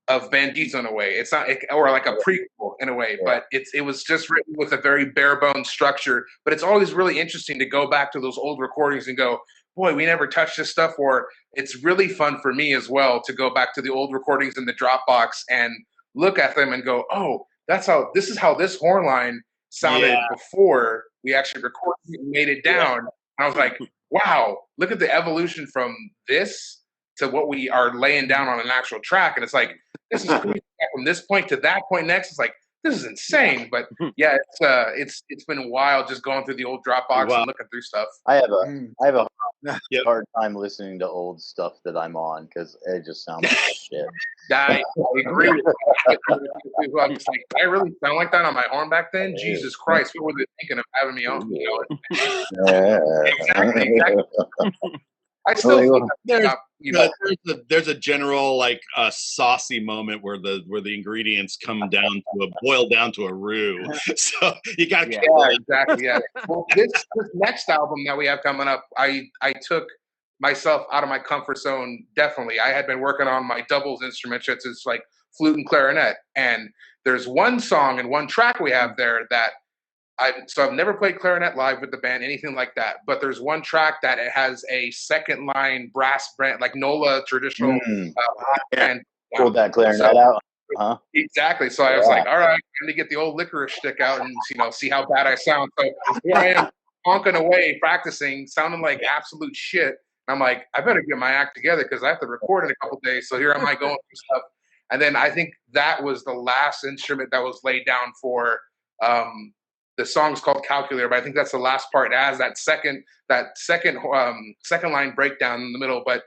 Bandito in a way. It's not, or like a prequel in a way, but it was just written with a very bare bones structure. But it's always really interesting to go back to those old recordings and go, boy, we never touched this stuff. Or it's really fun for me as well to go back to the old recordings in the Dropbox and look at them and go, oh, this is how this horn line sounded before we actually recorded it and made it down. And I was like, wow, look at the evolution from this to what we are laying down on an actual track. And it's like, this is crazy. From this point to that point next, it's like, this is insane. But yeah, it's been wild just going through the old Dropbox and looking through stuff. I have a hard time listening to old stuff that I'm on because it just sounds like shit. I agree with that. I'm just like, did I really sound like that on my horn back then? Jesus Christ, what were they thinking of having me on? You know? Exactly. I still there's a general like saucy moment where the ingredients boil down to a roux. So you got exactly. Well, this next album that we have coming up, I took myself out of my comfort zone. Definitely, I had been working on my doubles instruments. It's like flute and clarinet, and there's one song and one track we have there that. I've never played clarinet live with the band, anything like that. But there's one track that it has a second line brass band, like NOLA traditional band. Pulled that clarinet out. Huh? Exactly. So I was like, all right, I'm going to get the old licorice stick out and see how bad I sound. So here I am honking away, practicing, sounding like absolute shit. I'm like, I better get my act together because I have to record in a couple days. So here am I going through stuff. And then I think that was the last instrument that was laid down for the song's called Calculator, but I think that's the last part. It has that second line breakdown in the middle. But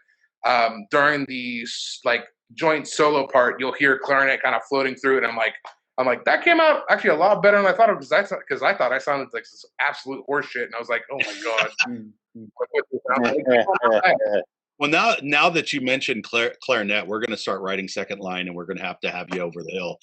during the like joint solo part, you'll hear clarinet kind of floating through it. And I'm like, that came out actually a lot better than I thought it was, because I thought I sounded like this absolute horseshit. And I was like, oh my God. Well, now that you mentioned clarinet, we're going to start writing second line, and we're going to have you over the hill.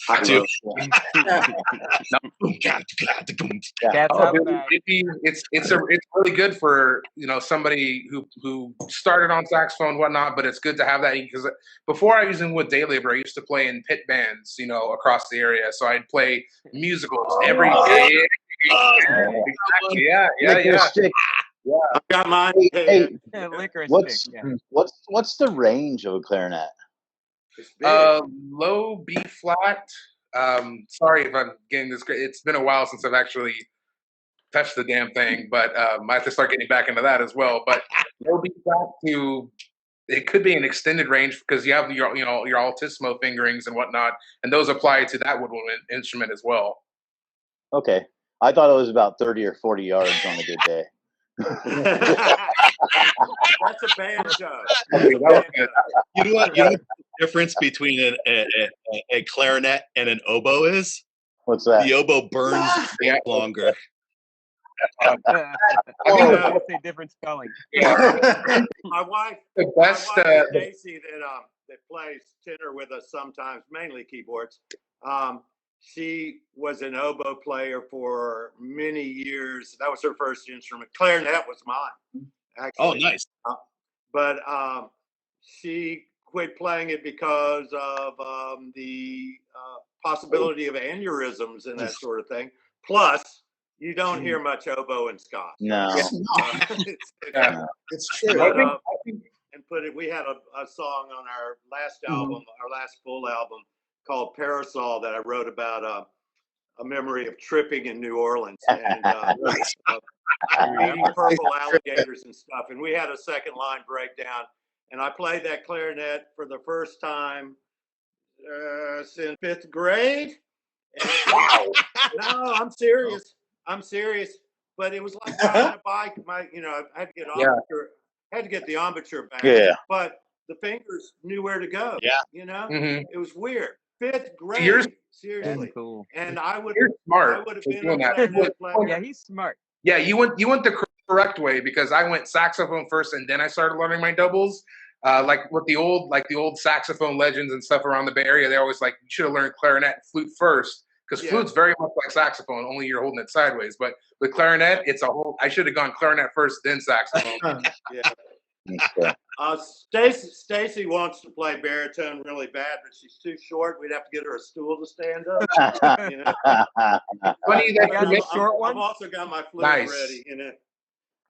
It's really good for somebody who started on saxophone and whatnot, but it's good to have that because before I was in with Day Labor, I used to play in pit bands, across the area. So I'd play musicals every day. Exactly. Yeah. Yeah, I got mine. What's the range of a clarinet? Low B flat. Sorry if I'm getting this. It's been a while since I've actually touched the damn thing, but I have to start getting back into that as well. But low B flat to it could be an extended range because you have your altissimo fingerings and whatnot, and those apply to that woodwind instrument as well. Okay, I thought it was about 30 or 40 yards on a good day. That's a banjo. You know what the difference between a clarinet and an oboe is? What's that? The oboe burns longer. I would say different spelling. My wife, Stacy, that plays tenor with us sometimes, mainly keyboards. She was an oboe player for many years. That was her first instrument. Clarinet was mine, actually. Oh, nice. But she quit playing it because of the possibility of aneurysms and that sort of thing. Plus, you don't hear much oboe in Scott. No. It's true. We had a song on our last album, our last full album, called Parasol that I wrote about a memory of tripping in New Orleans and eating purple alligators and stuff. And we had a second line breakdown. And I played that clarinet for the first time since 5th grade. Wow. No, I'm serious. But it was like riding a bike. I had to get the embouchure back. Yeah. But the fingers knew where to go. Yeah. It was weird. 5th grade. Seriously. Cool. And I would. You're smart. I would have been a clarinet player. Yeah, he's smart. Yeah, you went the correct way because I went saxophone first and then I started learning my doubles. Like the old saxophone legends and stuff around the Bay Area, they always like you should have learned clarinet and flute first because flute's very much like saxophone, only you're holding it sideways. But with clarinet, it's a whole. I should have gone clarinet first, then saxophone. Stacy wants to play baritone really bad, but she's too short. We'd have to get her a stool to stand up. Funny that I've also got my flute ready.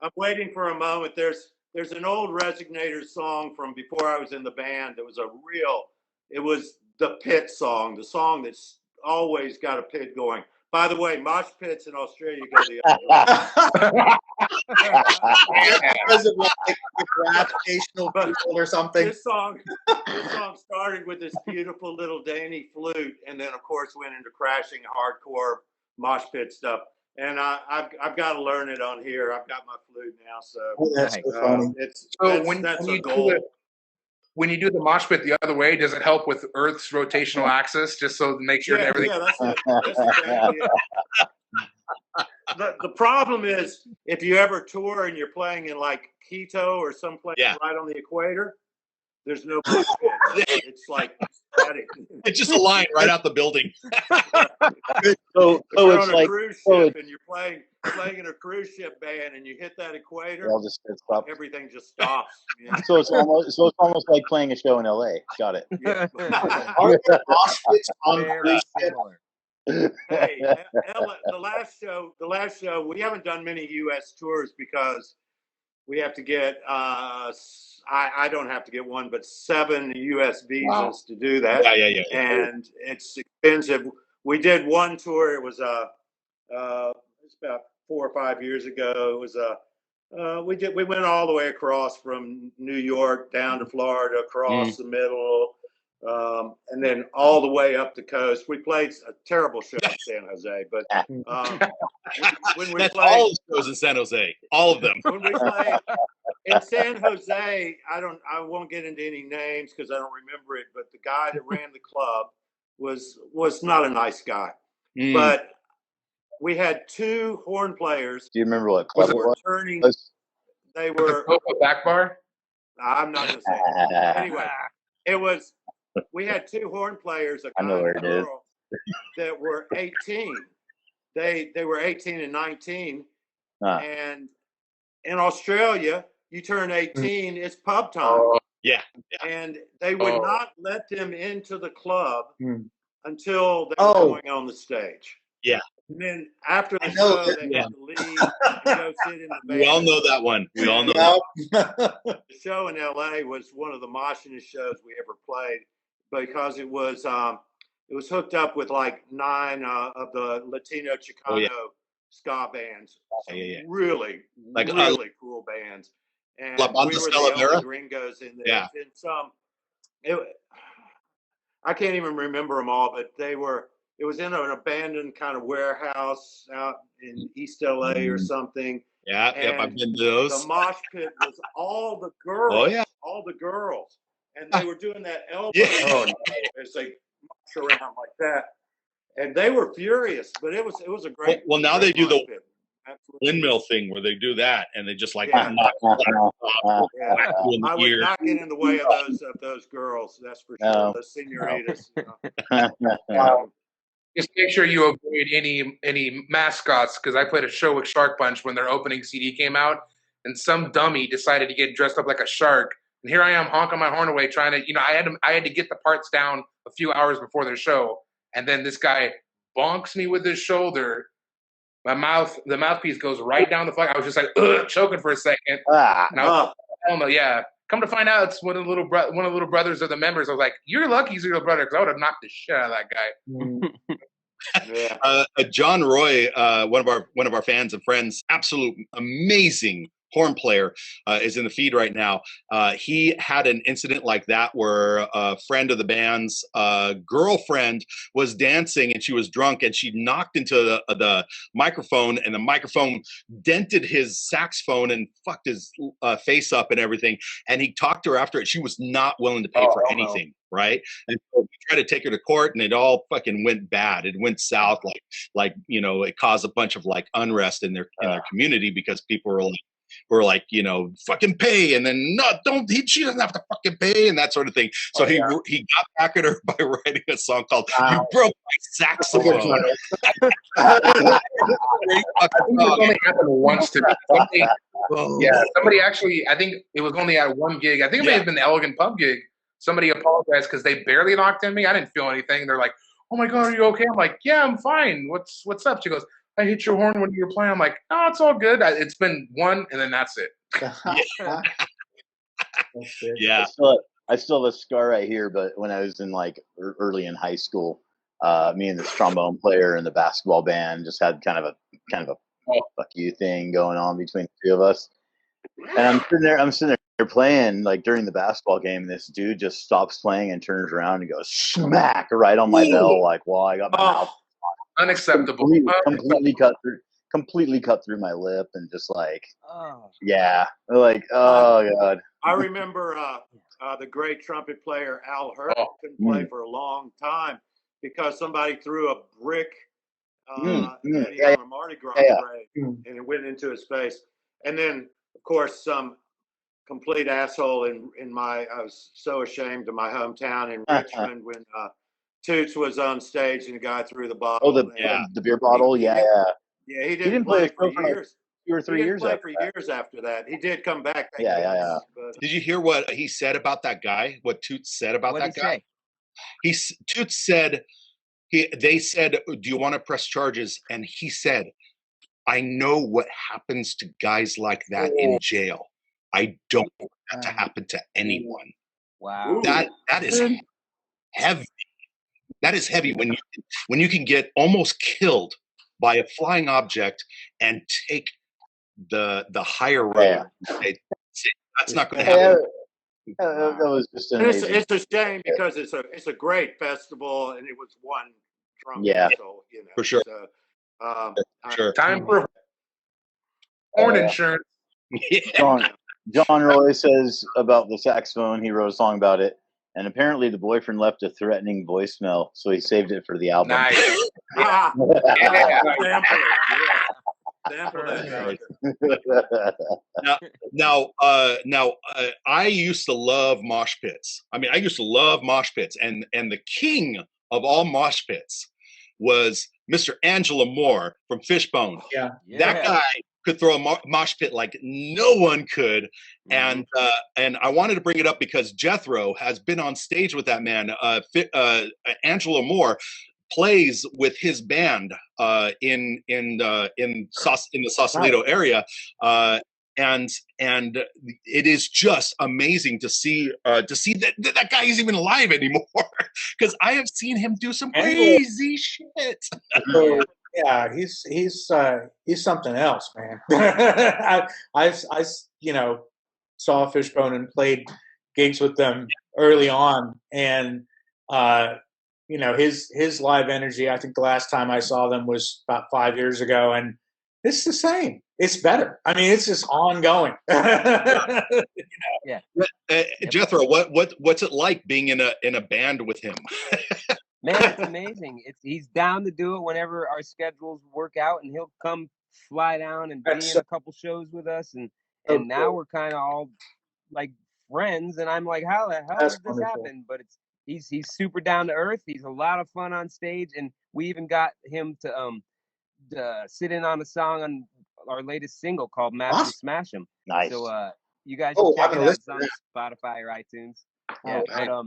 I'm waiting for a moment. There's there's an old Resignators song from before I was in the band. It was the pit song, the song that's always got a pit going. By the way, mosh pits in Australia go the other way. Because of like gravitational field or something. This song started with this beautiful little Danny flute, and then of course went into crashing hardcore mosh pit stuff. And I've got to learn it on here. I've got my flute now, so That's so funny. When you do the mosh pit the other way, does it help with Earth's rotational axis, just so to make sure that everything? Yeah, that's it. The problem is if you ever tour and you're playing in like Quito or someplace right on the equator, there's no mosh pit. It's like static. It's just a line right out the building. So you're it's on a cruise ship and you're playing in a cruise ship band and you hit that equator, everything just stops. Yeah. So it's almost like playing a show in LA. Got it. Yeah. Very similar. Hey, the last show, we haven't done many U.S. tours because we have to get, I don't have to get one, but 7 U.S. visas to do that. Yeah. And it's expensive. We did one tour. It was it's about 4 or 5 years ago. It was we went all the way across from New York down to Florida, across the middle, and then all the way up the coast. We played a terrible show in San Jose, but when we That's played, all the shows in San Jose, all of them. when we played in San Jose, I won't get into any names because I don't remember it, but the guy that ran the club was not a nice guy. But we had 2 horn players. Do you remember what club it was? Turning. They The were Copa back bar? I'm not gonna say it. Anyway, we had 2 horn players, a guy and a girl, that were 18. They were 18 and 19. And in Australia, you turn 18, it's pub time. Yeah. And they would not let them into the club until they were going on the stage. Yeah. And then after the show, they had to leave and go sit in the band. We all know that one. We all know that. The show in LA was one of the moshingest shows we ever played because it was hooked up with like 9 of the Latino Chicano ska bands. Really, like really cool bands. And La Banda we were Stella the Vera? only gringos in there. Yeah. I can't even remember them all, but it was in an abandoned kind of warehouse out in East LA or something. Yeah, I've been to those. The mosh pit was all the girls. Oh, yeah. All the girls. And they were doing that elbow as they march around like that. And they were furious, but it was a great. Well, now they do the pit. windmill thing where they do that and they just like I in the would ear. not get in the way of those girls. That's for sure. Those senoritas. Just make sure you avoid any mascots, because I played a show with Shark Punch when their opening CD came out, and some dummy decided to get dressed up like a shark. And here I am honking my horn away, trying to, I had to get the parts down a few hours before their show, and then this guy bonks me with his shoulder. The mouthpiece goes right down the flag. I was just like, choking for a second. And I was like, come to find out, it's one of the little brothers of the members. I was like, you're lucky he's your little brother, because I would have knocked the shit out of that guy. John Roy, one of our fans and friends, absolute amazing horn player, is in the feed right now. He had an incident like that where a friend of the band's girlfriend was dancing and she was drunk and she knocked into the microphone, and the microphone dented his saxophone and fucked his face up and everything. And he talked to her after it. She was not willing to pay for anything. Right. And so we tried to take her to court and it all fucking went bad. It went south. It caused a bunch of like unrest in their community because people were like, fucking pay. And then she doesn't have to fucking pay and that sort of thing. So he got back at her by writing a song called You Broke My Saxophone. It only happened once to me. Somebody actually, I think it was only at one gig. I think it may have been the Elegant Pub gig. Somebody apologized because they barely knocked in me. I didn't feel anything. They're like, "Oh my God, are you okay?" I'm like, "Yeah, I'm fine. What's up?" She goes, "I hit your horn when you were playing." I'm like, "Oh, it's all good. It's been one, and then that's it." Yeah. I still have a scar right here, but when I was in like early in high school, me and this trombone player and the basketball band just had kind of a fuck you thing going on between the two of us. And I'm sitting there playing like during the basketball game, and this dude just stops playing and turns around and goes smack right on my bell, like while I got my mouth unacceptable. Completely cut through my lip, and just like yeah, like god. I remember the great trumpet player Al Hurt couldn't play for a long time because somebody threw a brick on a Mardi Gras parade, and it went into his face. And then, of course, some complete asshole I was so ashamed of my hometown in Richmond when Toots was on stage and the guy threw the bottle. The beer bottle, he didn't play for years. 2 or 3 years. He didn't play for years after that. He did come back. But, did you hear what he said about that guy? What Toots said about that guy? Toots said they said, "Do you want to press charges?" And he said, "I know what happens to guys like that in jail. I don't want that to happen to anyone." Wow. That is heavy. That is heavy when you can get almost killed by a flying object and take the higher road. That's not going to happen. That was just it's a shame because it's a great festival and it was one trumpet. So, for sure. So, sure. Time for horn insurance. John Roy says about the saxophone, he wrote a song about it, and apparently the boyfriend left a threatening voicemail, so he saved it for the album. Nice. Now, I used to love mosh pits. I mean, I used to love mosh pits, and the king of all mosh pits was Mr. Angela Moore from Fishbone. Yeah. That guy could throw a mosh pit like no one could. And I wanted to bring it up because Jethro has been on stage with that man. Angela Moore plays with his band in the Sausalito area, and it is just amazing to see that guy isn't even alive anymore, because I have seen him do some crazy shit. Yeah, he's something else, man. I saw Fishbone and played gigs with them early on, and his live energy. I think the last time I saw them was about 5 years ago, and it's the same. It's better. I mean, it's just ongoing. Yeah. Jethro, what's it like being in a band with him? Man, it's amazing. He's down to do it whenever our schedules work out, and he'll come fly down and be in a couple shows with us, and now we're kind of all like friends, and I'm like, how the hell did this happen? But he's super down to earth. He's a lot of fun on stage, and we even got him to sit in on a song on our latest single called Master Smash 'Em. Nice. So you guys should check it out. It's on Spotify or iTunes. Yeah, but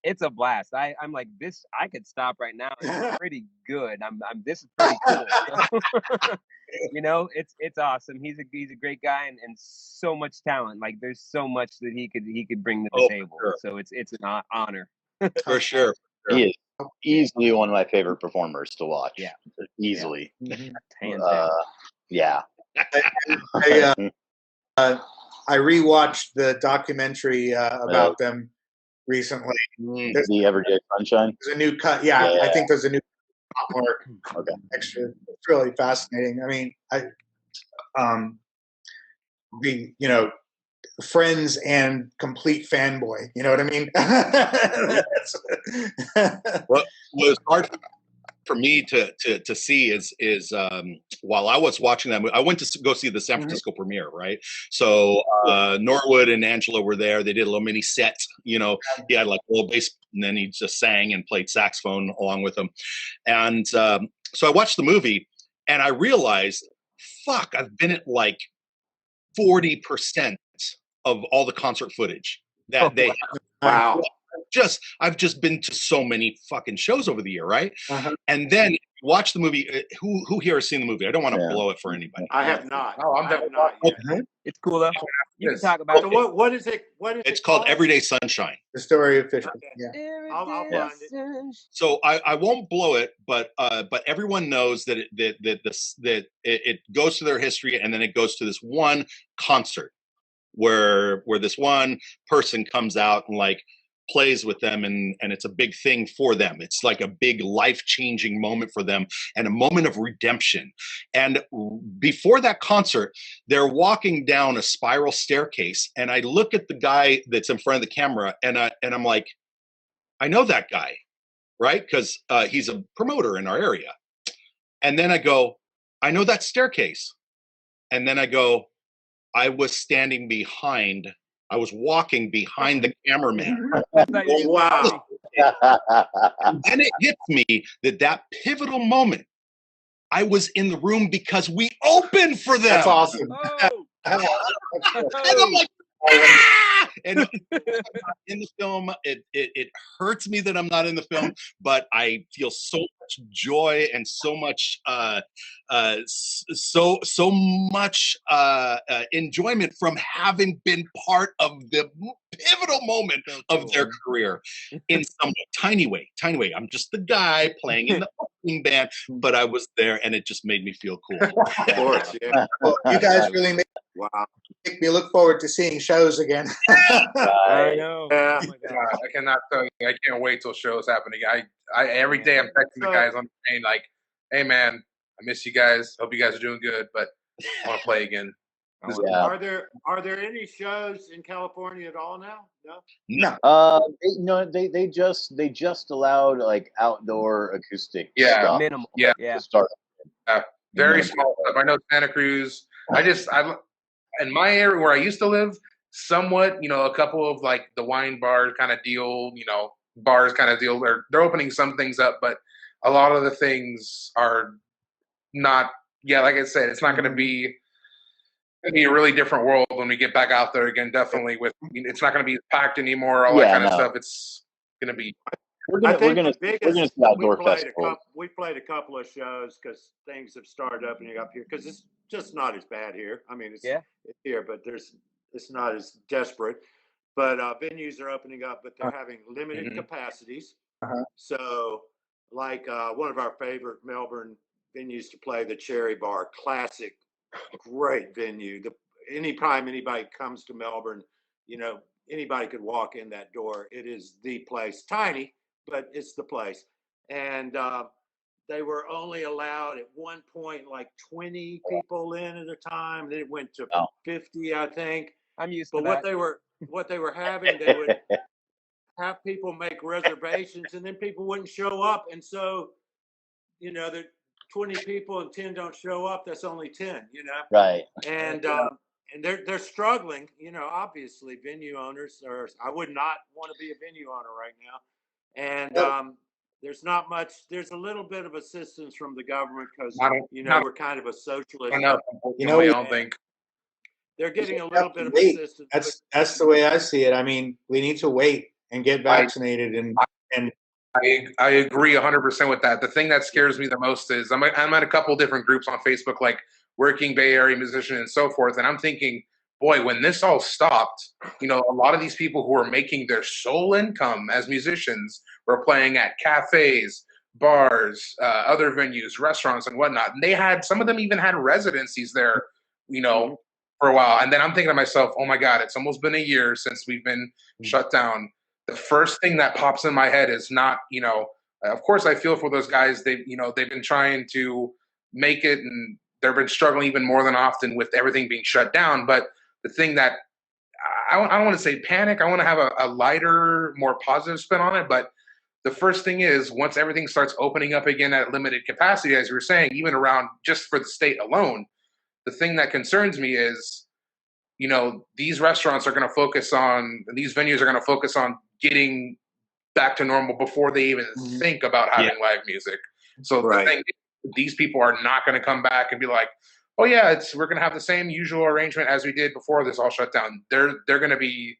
it's a blast. I'm like, this, I could stop right now. It's pretty good. This is pretty cool. So, it's awesome. He's a great guy and so much talent. Like, there's so much that he could bring to the table. Sure. So it's an honor. For sure. He is easily one of my favorite performers to watch. Yeah. Easily. Hands down. Yeah. I rewatched the documentary about them recently. The Everyday Sunshine. There's a new cut. Yeah, I think there's a new more extra. It's really fascinating. I mean, being friends and complete fanboy. You know what I mean? What was hard for me to see is while I was watching that movie, I went to go see the San Francisco premiere, right? So Norwood and Angela were there. They did a little mini set. He had like a little bass, and then he just sang and played saxophone along with them. And so I watched the movie, and I realized, fuck, I've been at like 40% of all the concert footage that they have. Wow. I've just been to so many fucking shows over the year, right? And then watch the movie. Who here has seen the movie? I don't want to blow it for anybody. I have not. Oh, I have not yet. It's cool though. You can talk about So it. what is it? It's called Everyday Sunshine. The story of Fishman. Okay. Yeah. I'll find it. So I won't blow it, but everyone knows that it goes to their history, and then it goes to this one concert where this one person comes out and like plays with them, and it's a big thing for them. It's like a big life-changing moment for them and a moment of redemption. And before that concert, they're walking down a spiral staircase, and I look at the guy that's in front of the camera, and I'm like, I know that guy, right? Because he's a promoter in our area. And then I go, I know that staircase. And then I go, I was walking behind the cameraman. Wow. And then it hits me that pivotal moment, I was in the room because we opened for them. That's awesome. And I'm like, ah! And in the film, it hurts me that I'm not in the film, but I feel so much joy and so much enjoyment from having been part of the pivotal moment of their career in some tiny way. I'm just the guy playing in the opening band, but I was there, and it just made me feel cool. Of course, yeah. Well, you guys really make me look forward to seeing shows again. I know. Yeah. Oh my God. I cannot tell you. I can't wait till shows happen again. I every day I'm texting the guys on the train like, "Hey man, I miss you guys. Hope you guys are doing good, but I want to play again." Are there any shows in California at all now? No. No. They just allowed like outdoor acoustic Yeah. stuff. Minimal. Yeah. Yeah. To start. Very small stuff. I know Santa Cruz. I in my area where I used to live, somewhat, a couple of like the wine bar kind of deal, bars kind of deal. They're opening some things up, but a lot of the things are not. Yeah, like I said, it's not going to be. It's going to be a really different world when we get back out there again. Definitely, it's not going to be packed anymore. All that kind of stuff. It's going to be. We're gonna see outdoor festivals. We played a couple of shows because things have started opening up here because it's just not as bad here. I mean, it's here, but it's not as desperate. But venues are opening up, but they're having limited capacities. So, like one of our favorite Melbourne venues to play, the Cherry Bar, classic, great venue. Anytime anybody comes to Melbourne, anybody could walk in that door. It is the place. Tiny, but it's the place. And they were only allowed at one point like 20 people in at a time. Then it went to 50, I think. I'm used to that. But what they were having, they would have people make reservations, and then people wouldn't show up. And so, the 20 people and 10 don't show up. That's only 10. Right. And they're struggling. Obviously, venue owners are. I would not want to be a venue owner right now. And there's not much. There's a little bit of assistance from the government because we're kind of a socialist. I don't think they're getting a little bit of assistance. That's the way I see it. I mean, we need to wait and get vaccinated, and I agree 100% with that. The thing that scares me the most is I'm at a couple different groups on Facebook, like Working Bay Area Musician and so forth, and I'm thinking, boy, when this all stopped, a lot of these people who are making their sole income as musicians were playing at cafes, bars, other venues, restaurants, and whatnot. And some of them even had residencies there, for a while. And then I'm thinking to myself, oh my God, it's almost been a year since we've been shut down. The first thing that pops in my head is not, of course I feel for those guys. They've been trying to make it, and they've been struggling even more than often with everything being shut down. But the thing that I don't want to say panic. I want to have a lighter, more positive spin on it. But the first thing is, once everything starts opening up again at limited capacity, as you were saying, even around just for the state alone, the thing that concerns me is, these restaurants are going to focus on, these venues are going to focus on getting back to normal before they even think about having live music. So the thing, these people are not going to come back and be like, oh yeah, we're going to have the same usual arrangement as we did before this all shut down. They're going to be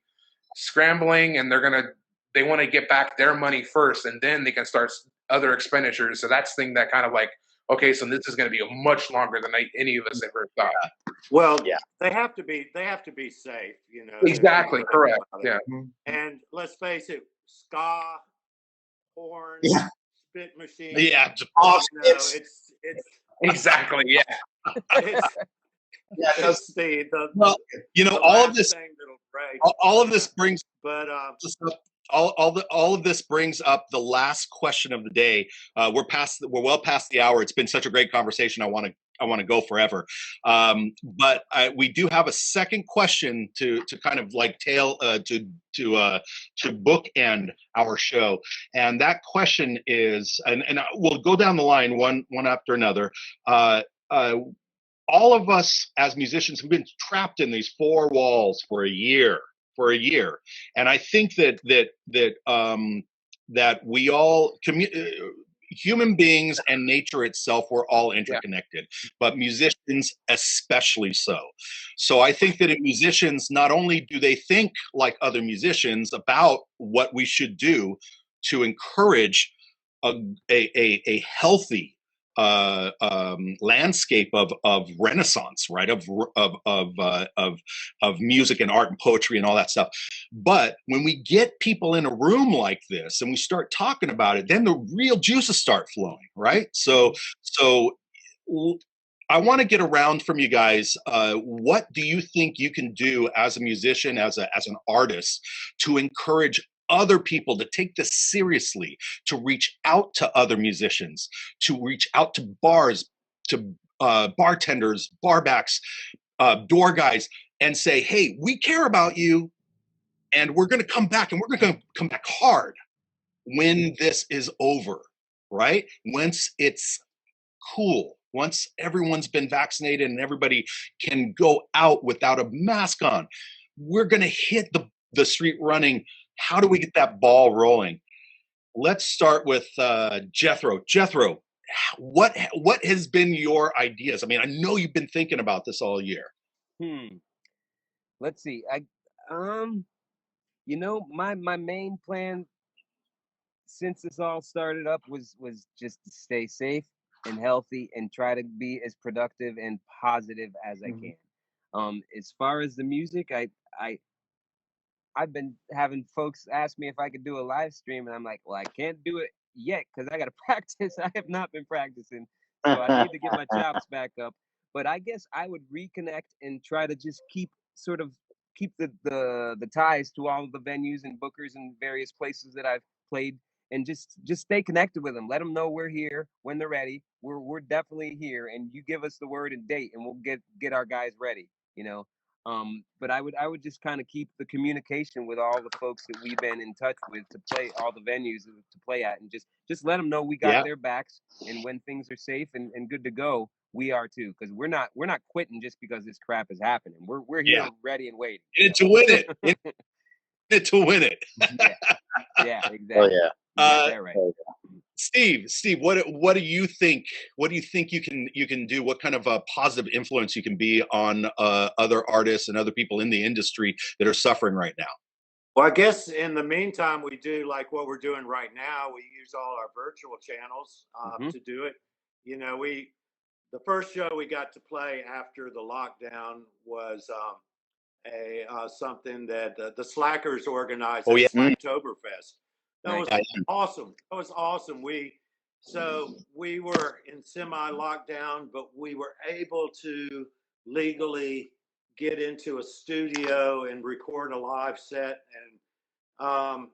scrambling, and they're going to they want to get back their money first, and then they can start other expenditures. So that's the thing that kind of like, okay, so this is going to be much longer than any of us ever thought. Well, they have to be safe, you know. Exactly, correct. Yeah. And let's face it, ska, horn, spit machine. Yeah, you know, it's exactly. Yeah. It's the well, you know, all of this brings, but all of this brings up the last question of the day. We're well past the hour. It's been such a great conversation. I want to go forever. But we do have a second question to kind of like to bookend our show. And that question is, and we'll go down the line one after another. All of us as musicians have been trapped in these four walls for a year. And I think that we all human beings and nature itself, we're all interconnected, but musicians especially so. So I think that in musicians, not only do they think like other musicians about what we should do to encourage a healthy landscape of Renaissance, right? Of music and art and poetry and all that stuff. But when we get people in a room like this and we start talking about it, then the real juices start flowing, right? So I want to get around from you guys. What do you think you can do as a musician, as an artist, to encourage other people to take this seriously, to reach out to other musicians, to reach out to bars, to bartenders, barbacks, door guys, and say, hey, we care about you, and we're going to come back, and we're going to come back hard when this is over, right? Once it's cool, once everyone's been vaccinated and everybody can go out without a mask on, we're going to hit the street running. How do we get that ball rolling? Let's start with Jethro. Jethro, what has been your ideas? I mean, I know you've been thinking about this all year. Let's see. You know, my main plan since this all started up was just to stay safe and healthy and try to be as productive and positive as I can. As far as the music, I've been having folks ask me if I could do a live stream, and I'm like, well, I can't do it yet because I got to practice. I have not been practicing, so I need to get my chops back up. But I guess I would reconnect and try to just keep the ties to all of the venues and bookers and various places that I've played, and just stay connected with them. Let them know we're here when they're ready. We're definitely here, and you give us the word and date, and we'll get our guys ready. You know. But I would just kind of keep the communication with all the folks that we've been in touch with to play all the venues to play at, and just let them know we got their backs, and when things are safe and good to go, we are too, because we're not quitting just because this crap is happening. We're here ready and waiting. To win it. To win it. Yeah, exactly. Oh yeah. Right. Steve, what do you think? What do you think you can do? What kind of a positive influence you can be on other artists and other people in the industry that are suffering right now? Well, I guess in the meantime, we do like what we're doing right now. We use all our virtual channels to do it. You know, the first show we got to play after the lockdown was something that the Slackers organized at Slacktoberfest. That was awesome. That was awesome. We were in semi-lockdown, but we were able to legally get into a studio and record a live set. And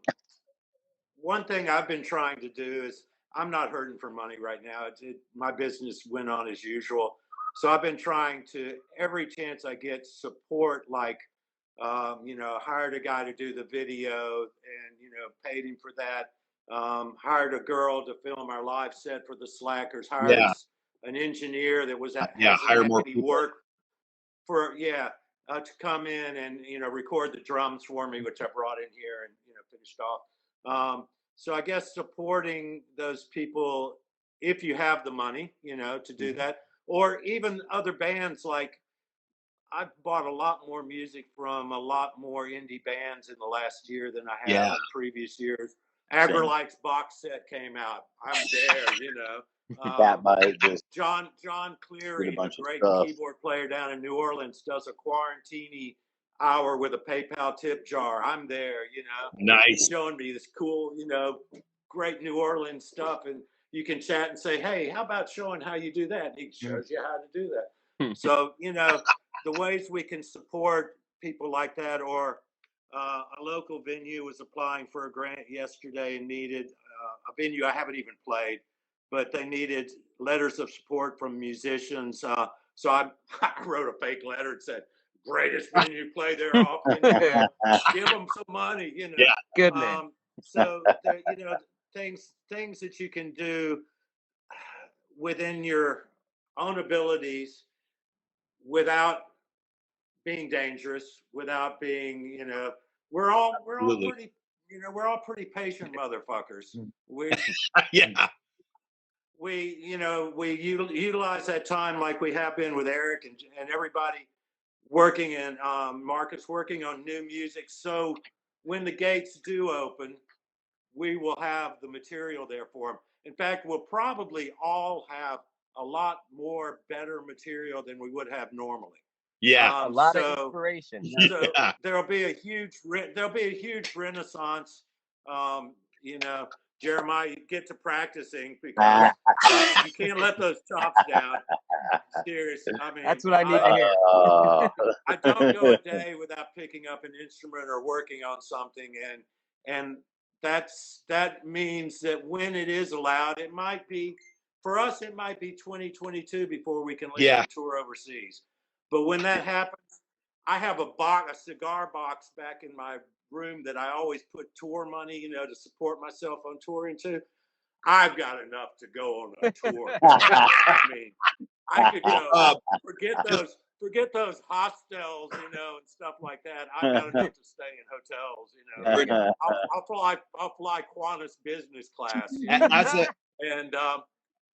one thing I've been trying to do is, I'm not hurting for money right now. My business went on as usual. So I've been trying to, every chance I get, support, like, hired a guy to do the video and, paid him for that. Hired a girl to film our live set for the Slackers. Hired an engineer that was hire more people. Work for to come in and record the drums for me, which I brought in here and finished off. So I guess supporting those people, if you have the money, to do that, or even other bands like I've bought a lot more music from a lot more indie bands in the last year than I have in previous years. Agrilike's box set came out. I'm there, you know. John Cleary, the great keyboard player down in New Orleans, does a quarantini hour with a PayPal tip jar. I'm there, you know. Nice. He's showing me this cool, you know, great New Orleans stuff, and you can chat and say, hey, how about showing how you do that? He shows you how to do that. So, you know, the ways we can support people like that, or a local venue was applying for a grant yesterday and needed a venue I haven't even played, but they needed letters of support from musicians. So I wrote a fake letter and said, greatest venue play there often. Give them some money, you know. Yeah, good man. So, you know, things that you can do within your own abilities without being dangerous, without being, you know, we're all pretty, you know, we're all pretty patient motherfuckers. We you know, we utilize that time like we have been with Eric and everybody working in Marcus working on new music. So when the gates do open, we will have the material there for them. In fact, we'll probably all have a lot more better material than we would have normally. Yeah, a lot of inspiration. So there'll be a huge renaissance. You know, Jeremiah, you get to practicing because you can't let those chops down. Seriously, I mean, that's what I need to hear. I don't go a day without picking up an instrument or working on something, and that means that when it is allowed, it might be for us. It might be 2022 before we can leave and tour overseas. But when that happens, I have a cigar box back in my room that I always put tour money, you know, to support myself on touring too. I've got enough to go on a tour. I mean, I could go. Forget those hostels, you know, and stuff like that. I've got enough to stay in hotels, you know. I'll fly Qantas business class. You know?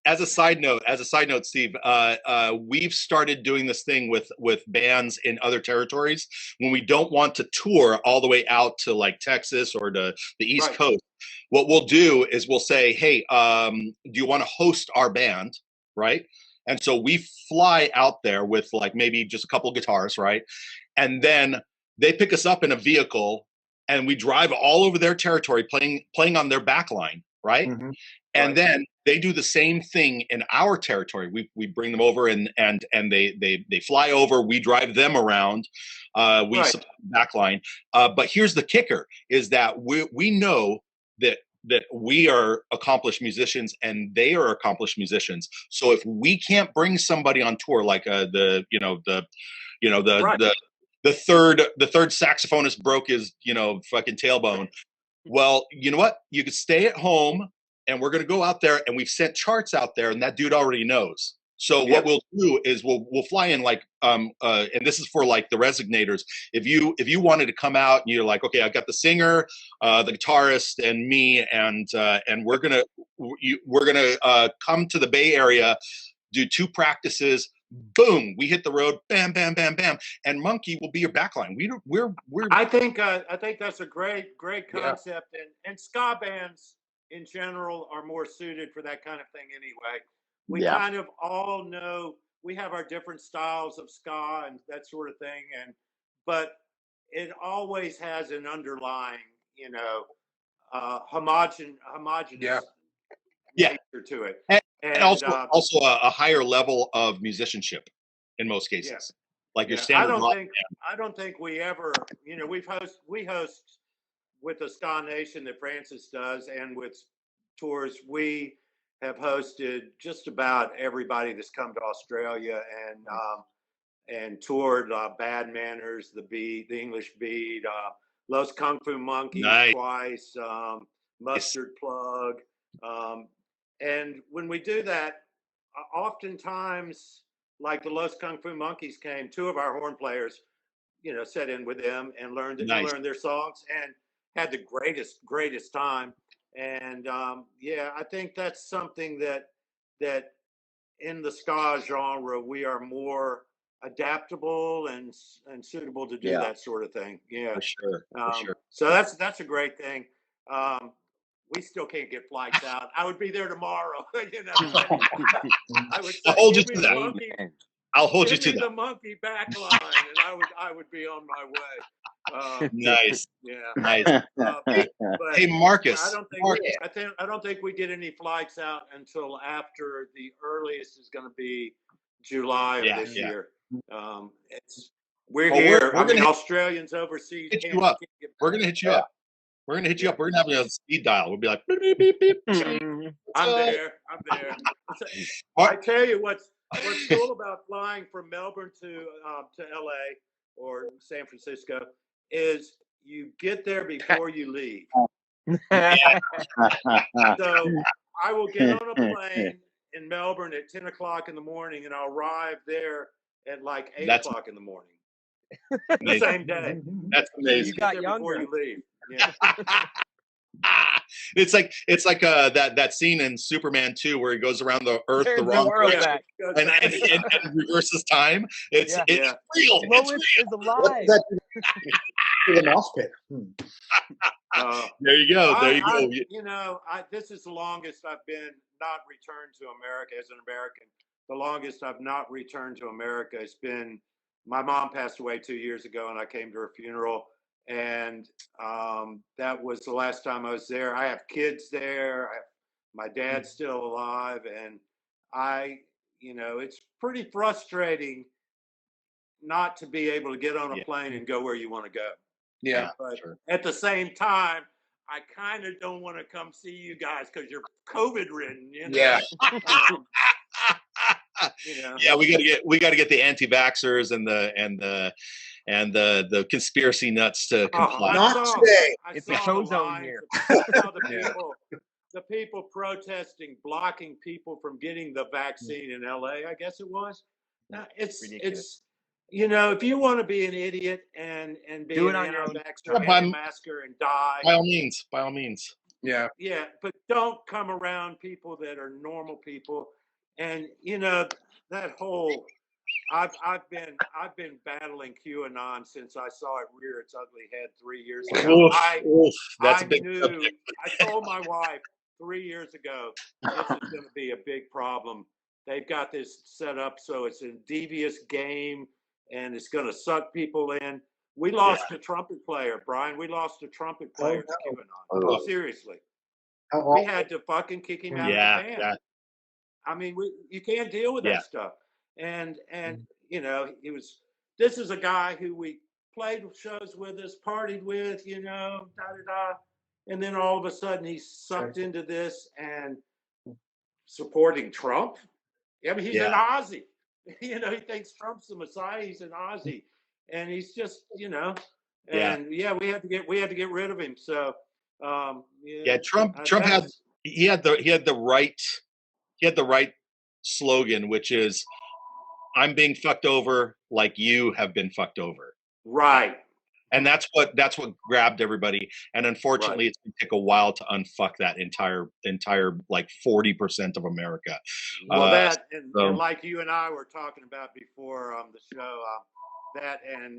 As a side note, Steve, we've started doing this thing with bands in other territories when we don't want to tour all the way out to like Texas or to the East Coast. What we'll do is we'll say, hey, do you want to host our band, right? And so we fly out there with like maybe just a couple guitars, right? And then they pick us up in a vehicle and we drive all over their territory playing on their back line, right? Mm-hmm. And then they do the same thing in our territory. We bring them over and they fly over. We drive them around. We support the backline. But here's the kicker: is that we know that we are accomplished musicians and they are accomplished musicians. So if we can't bring somebody on tour like the third saxophonist broke his fucking tailbone. Well, you know what? You could stay at home and we're going to go out there, and we've sent charts out there, and that dude already knows. So what we'll do is we'll fly in like and this is for like the Resignators. If you wanted to come out and you're like, okay, I've got the singer, the guitarist, and me, and we're gonna come to the Bay Area, do 2 practices. Boom, we hit the road, bam, bam, bam, bam, and Monkey will be your backline. We're I think that's a great concept, and ska bands in general are more suited for that kind of thing anyway. We kind of all know we have our different styles of ska and that sort of thing, but it always has an underlying, homogenous nature to it, and also a higher level of musicianship in most cases. Like your standard. I don't think we ever, we host with the Ska Nation that Francis does, and with tours, we have hosted just about everybody that's come to Australia and toured Bad Manners, the English Beat, Los Kung Fu Monkeys twice, Mustard Plug. And when we do that, oftentimes, like the Los Kung Fu Monkeys came, 2 of our horn players, sat in with them and learned their songs and had the greatest time. And I think that's something that in the ska genre we are more adaptable and suitable to do that sort of thing. Yeah, for sure. So that's a great thing. We still can't get flights out. I would be there tomorrow. You know, I would say, I'll hold you to that. I'll hold you to the that. monkey back line, and I would be on my way. Nice. Yeah. Nice. But, hey, Marcus. I don't think we get any flights out until after the earliest is going to be July of this year. We're here. Australians overseas. Hit you up. We're gonna hit you up. We're gonna hit you up. We're gonna have a speed dial. We'll be like, beep, beep, beep, beep. I'm there. I tell you what's cool about flying from Melbourne to LA or San Francisco is you get there before you leave. So I will get on a plane in Melbourne at 10 o'clock in the morning, and I'll arrive there at like 8 o'clock in the morning. The same day. That's amazing. You got younger before you leave. Yeah. It's like that scene in Superman 2 where he goes around the earth the wrong way and reverses time. It's real. Lois is alive. The mouse pit. There you go. This is the longest I've been not returned to America as an American. The longest I've not returned to America has been, my mom passed away 2 years ago, and I came to her funeral. And that was the last time I was there. I have kids there. My dad's still alive. And it's pretty frustrating not to be able to get on a plane and go where you want to go. Yeah. But at the same time, I kind of don't want to come see you guys because you're COVID ridden. You know? Yeah. Yeah, we gotta get the anti-vaxxers and the conspiracy nuts to comply. It's a show zone here. The people protesting, blocking people from getting the vaccine in LA, I guess it was. It's if you want to be an idiot and be an anti-vaxxer, anti-masker, and die, by all means. Yeah, but don't come around people that are normal people. And that whole, I've been battling QAnon since I saw it rear its ugly head 3 years ago. I told my wife 3 years ago, this is going to be a big problem. They've got this set up so it's a devious game and it's going to suck people in. We lost a trumpet player, Brian. We lost a trumpet player to QAnon. Seriously. We had to fucking kick him out of the band. Yeah. I mean, you can't deal with that stuff. And this is a guy who we played shows with us, partied with, and then all of a sudden he's sucked into this and supporting Trump. I mean, he's an Aussie. He thinks Trump's the Messiah. He's an Aussie, and he's just, we had to get rid of him. So, Trump had the right slogan, which is, I'm being fucked over like you have been fucked over. Right. And that's what grabbed everybody. And unfortunately, it's going to take a while to unfuck that entire like 40% of America. Well, and like you and I were talking about before the show, that and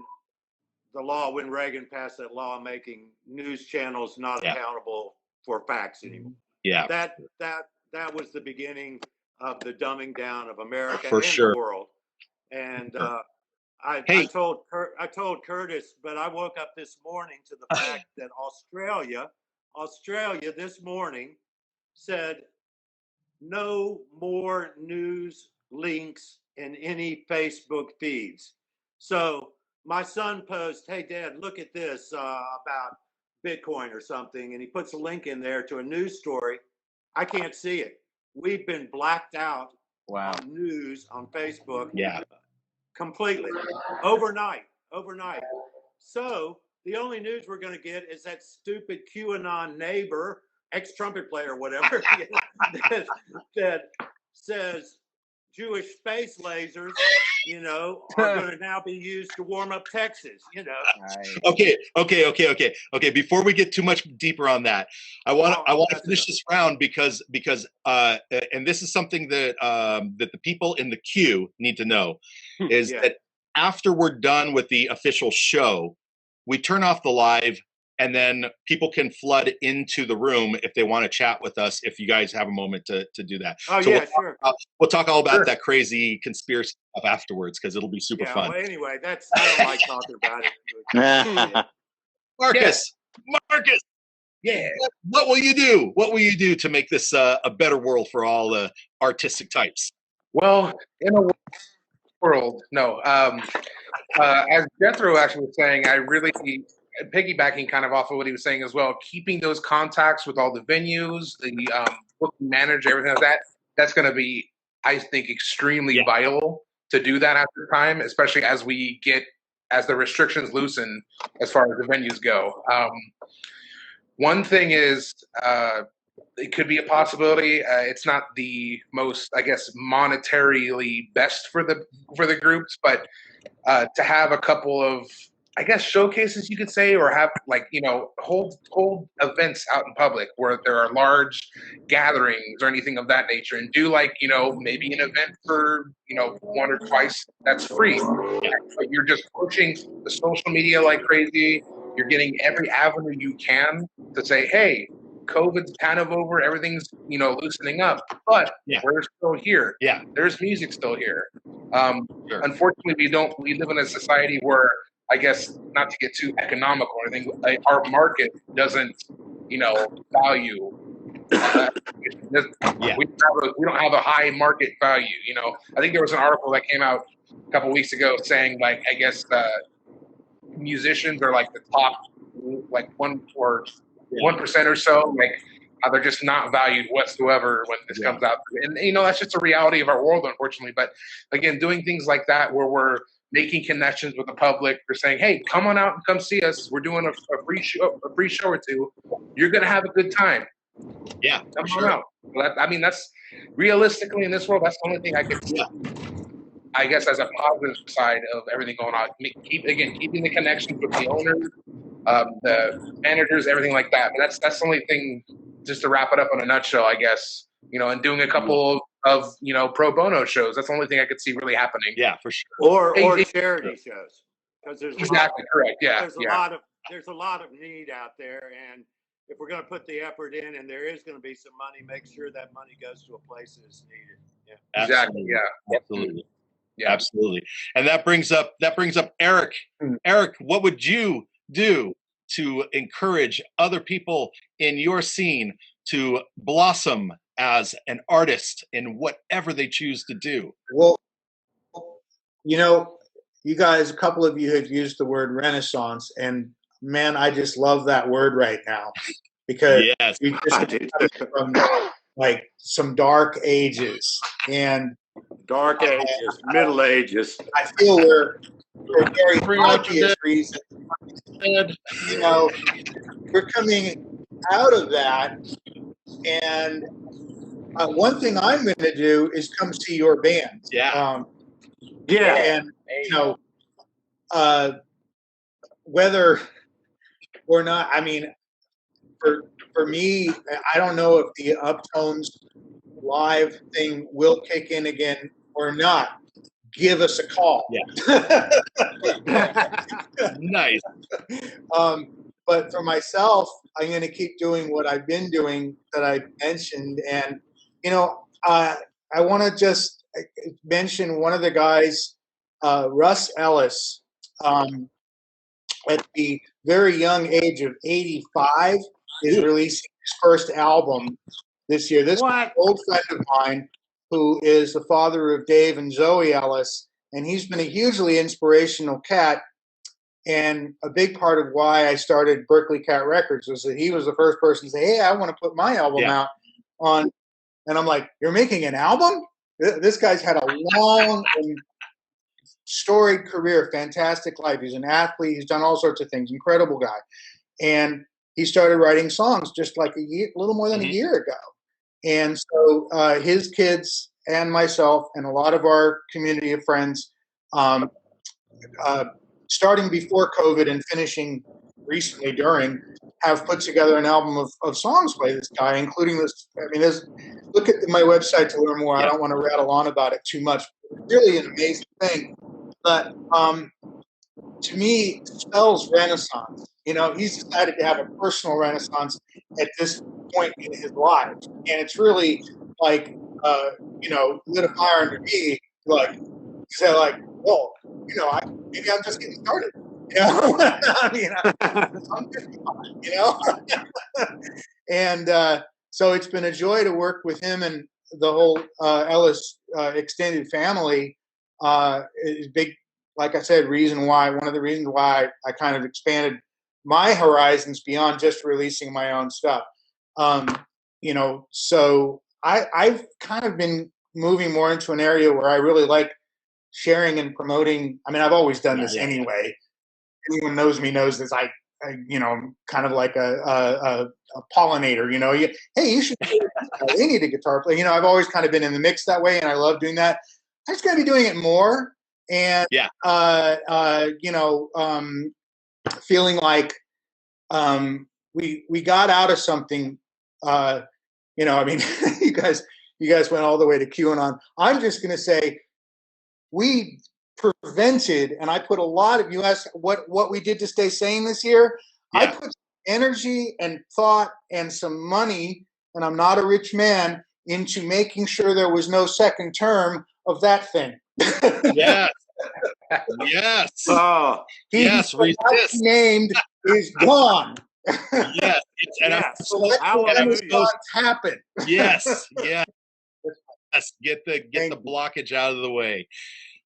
the law, when Reagan passed that law making news channels not accountable for facts anymore. Yeah. That was the beginning of the dumbing down of America and the world. And I told Curtis, but I woke up this morning to the fact that Australia this morning said no more news links in any Facebook feeds. So my son posted, "Hey Dad, look at this about Bitcoin or something," and he puts a link in there to a news story. I can't see it. We've been blacked out on news on Facebook. Completely. Overnight. So the only news we're going to get is that stupid QAnon neighbor, ex-trumpet player, whatever, that says Jewish space lasers, are going to now be used to warm up Texas, Okay. Before we get too much deeper on that, I want to finish this round because and this is something that that the people in the queue need to know is that after we're done with the official show, we turn off the live, and then people can flood into the room if they want to chat with us, if you guys have a moment to do that. Oh, so yeah, sure. We'll talk all about that crazy conspiracy stuff afterwards, because it'll be super fun. Well, anyway, I don't like talking about it. Marcus, yeah. What will you do? What will you do to make this a better world for all the artistic types? Well, in a world, no. As Jethro actually was saying, I really, piggybacking kind of off of what he was saying as well, keeping those contacts with all the venues, the booking manager, everything like that, that's going to be, I think, extremely vital to do that at the time, especially as the restrictions loosen as far as the venues go. One thing is, it could be a possibility. It's not the most, I guess, monetarily best for the groups, but to have a couple of, I guess, showcases, you could say, or have hold events out in public where there are large gatherings or anything of that nature, and do maybe an event for one or twice that's free. But you're just pushing the social media like crazy. You're getting every avenue you can to say, hey, COVID's kind of over, everything's loosening up, but we're still here. Yeah, there's music still here. Unfortunately, we live in a society where, I guess, not to get too economical or anything, our market doesn't value. We don't have a high market value. I think there was an article that came out a couple weeks ago saying, like, I guess musicians are like the top 1% or so, they're just not valued whatsoever when this comes out. And that's just a reality of our world, unfortunately. But again, doing things like that where we're making connections with the public, we're saying, hey, come on out and come see us, we're doing a free show or two, you're gonna have a good time. Come on out. Well, that's realistically in this world, that's the only thing I can see, I guess, as a positive side of everything going on. Keeping the connections with the owners, the managers, everything like that. But that's the only thing, just to wrap it up in a nutshell, I guess, and doing a couple of pro bono shows. That's the only thing I could see really happening. Yeah, for sure. Or charity shows, because there's correct. Yeah, there's a lot of need out there, and if we're going to put the effort in, and there is going to be some money, make sure that money goes to a place that is needed. Yeah, exactly. Yeah, absolutely. Yeah, absolutely. And that brings up Eric. Eric, what would you do to encourage other people in your scene to blossom as an artist in whatever they choose to do? Well, you guys, a couple of you have used the word Renaissance, and man, I just love that word right now, because you just from like some dark ages and Middle ages. I feel we're for very obvious reasons, we're coming out of that. And one thing I'm going to do is come see your band. And whether or not, for me, I don't know if the Uptones live thing will kick in again or not. Give us a call. Nice. But for myself, I'm going to keep doing what I've been doing that I mentioned. And, I want to just mention one of the guys, Russ Ellis, at the very young age of 85, is releasing his first album this year. This is an old friend of mine who is the father of Dave and Zoe Ellis, and he's been a hugely inspirational cat. And a big part of why I started Berkeley Cat Records was that he was the first person to say, hey, I want to put my album out on. And I'm like, you're making an album? This guy's had a long and storied career, fantastic life. He's an athlete. He's done all sorts of things. Incredible guy. And he started writing songs just like a little more than a year ago. And so his kids and myself and a lot of our community of friends, starting before COVID and finishing recently during, have put together an album of songs by this guy, including this. Look at my website to learn more. I don't want to rattle on about it too much. It's really an amazing thing. but to me, it spells renaissance. You know, he's decided to have a personal renaissance at this point in his life, and it's really like, you know, lit a fire under me. Like, so like, well, you know, maybe I'm just getting started. You know, I mean, I'm 55. You know, and so it's been a joy to work with him and the whole Ellis extended family. Is big. Like I said, one of the reasons why I kind of expanded my horizons beyond just releasing my own stuff. You know, so I've kind of been moving more into an area where I really like sharing and promoting. I mean, I've always done this anyway. Anyone knows me knows this. I you know, I'm kind of like a pollinator, you know. Hey, you should they need a guitar player. You know, I've always kind of been in the mix that way, and I love doing that. I'm just going to be doing it more. And, you know, feeling like we got out of something, you know, I mean, you guys went all the way to QAnon. I'm just going to say we prevented, and I put a lot of, you asked what we did to stay sane this year. Yeah. I put energy and thought and some money, and I'm not a rich man, into making sure there was no second term of that thing. Yes. Yes. Oh, yes. Resist. Named is gone. Yes. So let's happen. Yes. Yes. Yes. Get the blockage out of the way.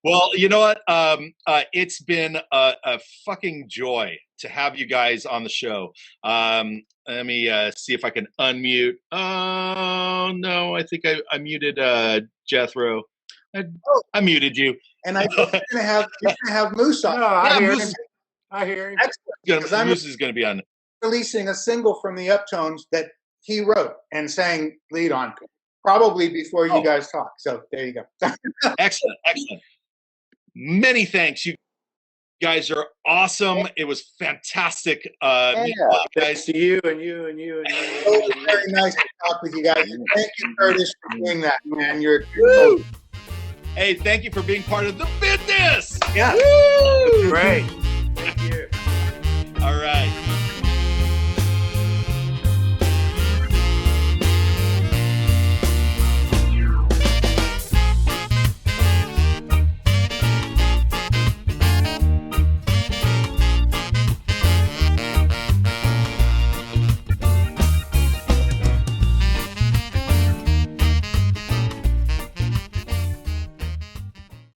Well, you know what? It's been a fucking joy to have you guys on the show. Let me see if I can unmute. Oh no, I think I muted Jethro. I muted you. And I think you're gonna have Moose on. No, I hear him. Excellent. Moose is gonna be on. Releasing a single from the Uptones that he wrote and sang lead on, probably before you guys talk. So there you go. Excellent. Many thanks. You guys are awesome. It was fantastic. Guys, to you and you. It was very nice to talk with you guys. And thank you, Curtis, for doing that, man. You're Hey, thank you for being part of the Bidness. Yeah. Great.